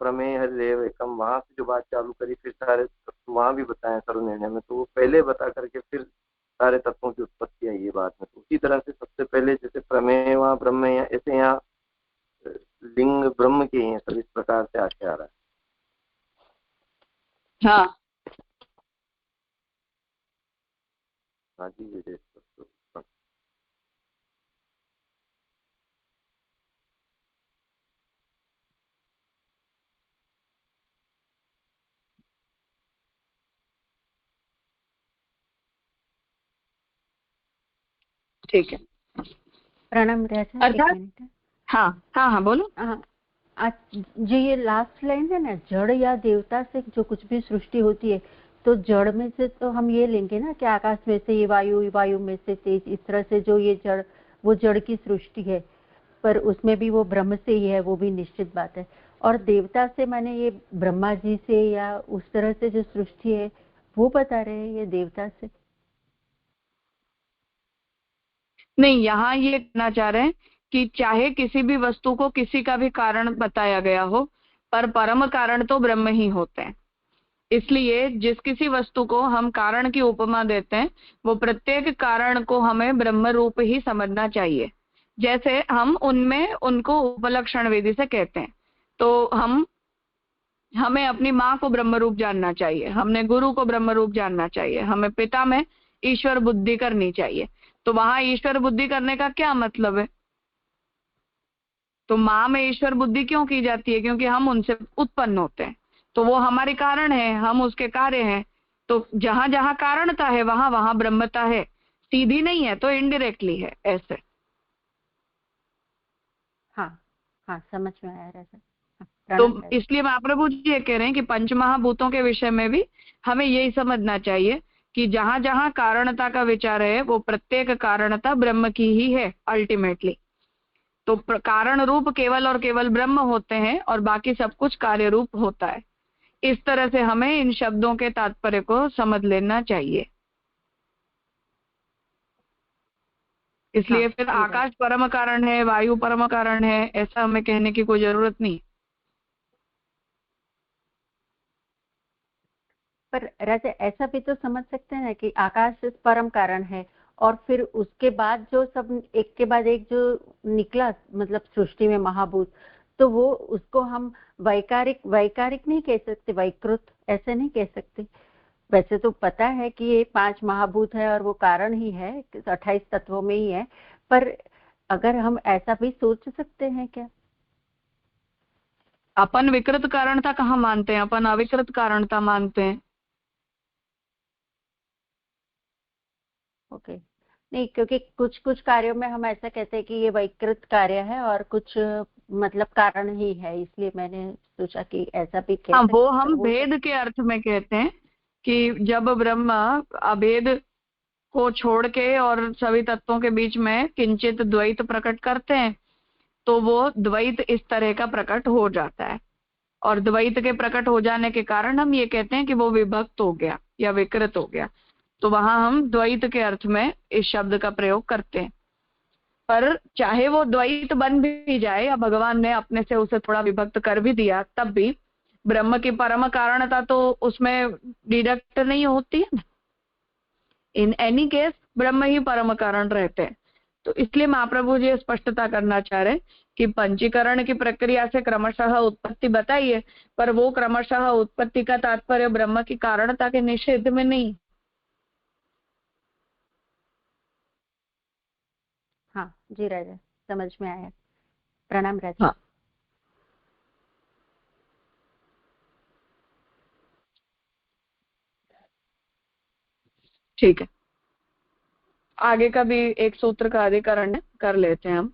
प्रमेय हरिदेव एकम, वहां से जो बात चालू करी फिर सारे तत्व वहां भी बताए सर्वनिर्णय में, तो वो पहले बता करके फिर सारे तत्वों की उत्पत्ति आई ये बात में। तो उसी तरह से सबसे पहले जैसे प्रमेय वहाँ ब्रह्म है, ऐसे यहाँ लिंग ब्रह्म के ही हैं, सब इस प्रकार से आके आ रहा है। हाँ, हाँ जी विजय। ठीक है। प्रणाम राजा, एक मिनट। हाँ हाँ हाँ, बोलो। जो ये लास्ट लाइन है ना, जड़ या देवता से जो कुछ भी सृष्टि होती है, तो जड़ में से तो हम ये लेंगे ना कि आकाश में से ये वायु, वायु में से तेज, इस तरह से जो ये जड़, वो जड़ की सृष्टि है, पर उसमें भी वो ब्रह्म से ही है, वो भी निश्चित बात है। और देवता से माने ये ब्रह्मा जी से या उस तरह से जो सृष्टि है वो बता रहे हैं ये देवता से? नहीं, यहाँ ये कहना चाह रहे हैं कि चाहे किसी भी वस्तु को किसी का भी कारण बताया गया हो, पर परम कारण तो ब्रह्म ही होते हैं। इसलिए जिस किसी वस्तु को हम कारण की उपमा देते हैं वो प्रत्येक कारण को हमें ब्रह्म रूप ही समझना चाहिए। जैसे हम उनमें उनको उपलक्षण विधि से कहते हैं, तो हमें अपनी माँ को ब्रह्म रूप जानना चाहिए, हमने गुरु को ब्रह्म रूप जानना चाहिए, हमें पिता में ईश्वर बुद्धि करनी चाहिए। तो वहां ईश्वर बुद्धि करने का क्या मतलब है? तो माँ में ईश्वर बुद्धि क्यों की जाती है? क्योंकि हम उनसे उत्पन्न होते हैं, तो वो हमारे कारण है, हम उसके कार्य हैं। तो जहां जहां कारणता है वहां वहां ब्रह्मता है, सीधी नहीं है तो इनडायरेक्टली है, ऐसे। हाँ हाँ, समझ में आया राजा। तो इसलिए महाप्रभु जी ये कह रहे हैं कि पंच महाभूतों के विषय में भी हमें यही समझना चाहिए कि जहां जहां कारणता का विचार है वो प्रत्येक कारणता ब्रह्म की ही है अल्टीमेटली। तो कारण रूप केवल और केवल ब्रह्म होते हैं और बाकी सब कुछ कार्य रूप होता है। इस तरह से हमें इन शब्दों के तात्पर्य को समझ लेना चाहिए। इसलिए फिर आकाश परम कारण है, वायु परम कारण है, ऐसा हमें कहने की कोई जरूरत नहीं। पर राजा ऐसा भी तो समझ सकते हैं कि आकाश परम कारण है और फिर उसके बाद जो सब एक के बाद एक जो निकला, मतलब सृष्टि में महाभूत, तो वो उसको हम वैकारिक नहीं कह सकते, वैकृत ऐसे नहीं कह सकते। वैसे तो पता है कि ये 5 महाभूत है और वो कारण ही है, 28 तत्वों में ही है, पर अगर हम ऐसा भी सोच सकते हैं क्या? अपन विकृत कारणता कहाँ मानते हैं, अपन अविकृत कारणता मानते हैं। ओके, नहीं, क्योंकि कुछ कुछ कार्यों में हम ऐसा कहते हैं कि ये वैकृत कार्य है और कुछ मतलब कारण ही है, इसलिए मैंने सोचा कि ऐसा भी कह हाँ, सकते वो हम भेद के अर्थ में कहते हैं कि जब ब्रह्म अभेद को छोड़ के और सभी तत्वों के बीच में किंचित द्वैत प्रकट करते हैं तो वो द्वैत इस तरह का प्रकट हो जाता है। और द्वैत के प्रकट हो जाने के कारण हम ये कहते हैं कि वो विभक्त हो गया या विकृत हो गया। तो वहां हम द्वैत के अर्थ में इस शब्द का प्रयोग करते हैं। पर चाहे वो द्वैत बन भी जाए या भगवान ने अपने से उसे थोड़ा विभक्त कर भी दिया, तब भी ब्रह्म की परम कारणता तो उसमें डिडक्ट नहीं होती है ना। इन एनी केस ब्रह्म ही परम कारण रहते हैं। तो इसलिए महाप्रभु जी स्पष्टता करना चाह रहे कि पंचीकरण की प्रक्रिया से क्रमशः उत्पत्ति बताइए, पर वो क्रमशः उत्पत्ति का तात्पर्य ब्रह्म की कारणता के निषेध में नहीं। हाँ जी राजा, समझ में आया। प्रणाम राजा। हाँ, ठीक है। आगे का भी एक सूत्र का अधिकरण कर लेते हैं हम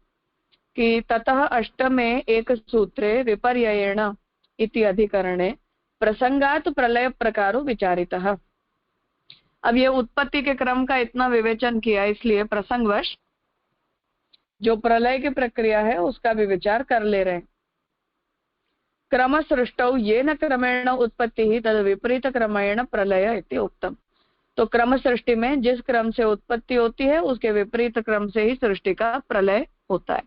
कि ततः अष्टमे एक सूत्रे विपर्ययेण इति अधिकरणे प्रसंगात प्रलय प्रकारो विचारितः। अब ये उत्पत्ति के क्रम का इतना विवेचन किया, इसलिए प्रसंगवश जो प्रलय की प्रक्रिया है उसका भी विचार कर ले रहे हैं। क्रम सृष्टौ येन क्रमेण उत्पत्ति ही तद विपरीत क्रमेण प्रलय इति उक्तम। तो क्रम सृष्टि में जिस क्रम से उत्पत्ति होती है उसके विपरीत क्रम से ही सृष्टि का प्रलय होता है।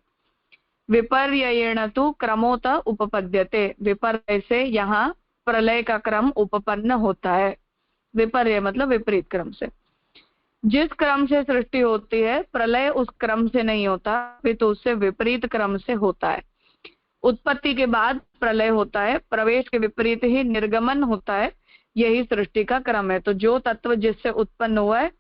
विपर्ययेण तु क्रमोत उपपद्यते। विपर्य से यहाँ प्रलय का क्रम उपपन्न होता है। विपर्य मतलब विपरीत क्रम से। जिस क्रम से सृष्टि होती है प्रलय उस क्रम से नहीं होता, तो उससे विपरीत क्रम से होता है। उत्पत्ति के बाद प्रलय होता है, प्रवेश के विपरीत ही निर्गमन होता है, यही सृष्टि का क्रम है। तो जो तत्व जिससे उत्पन्न हुआ है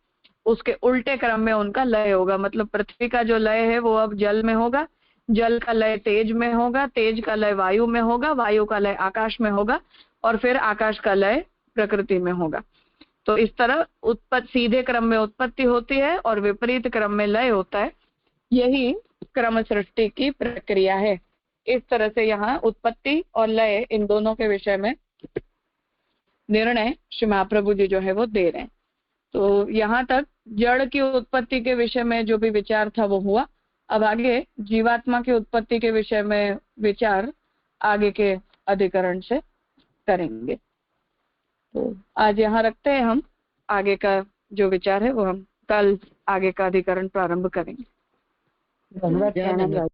उसके उल्टे क्रम में उनका लय होगा। मतलब पृथ्वी का जो लय है वो अब जल में होगा, जल का लय तेज में होगा, तेज का लय वायु में होगा, वायु का लय आकाश में होगा और फिर आकाश का लय प्रकृति में होगा। तो इस तरह सीधे क्रम में उत्पत्ति होती है और विपरीत क्रम में लय होता है, यही क्रम सृष्टि की प्रक्रिया है। इस तरह से यहाँ उत्पत्ति और लय इन दोनों के विषय में निर्णय श्री महाप्रभु जी जो है वो दे रहे हैं। तो यहाँ तक जड़ की उत्पत्ति के विषय में जो भी विचार था वो हुआ। अब आगे जीवात्मा की उत्पत्ति के विषय में विचार आगे के अधिकरण से करेंगे। तो आज यहाँ रखते हैं हम, आगे का जो विचार है वो हम कल आगे का अधिकरण प्रारंभ करेंगे। धन्यवाद।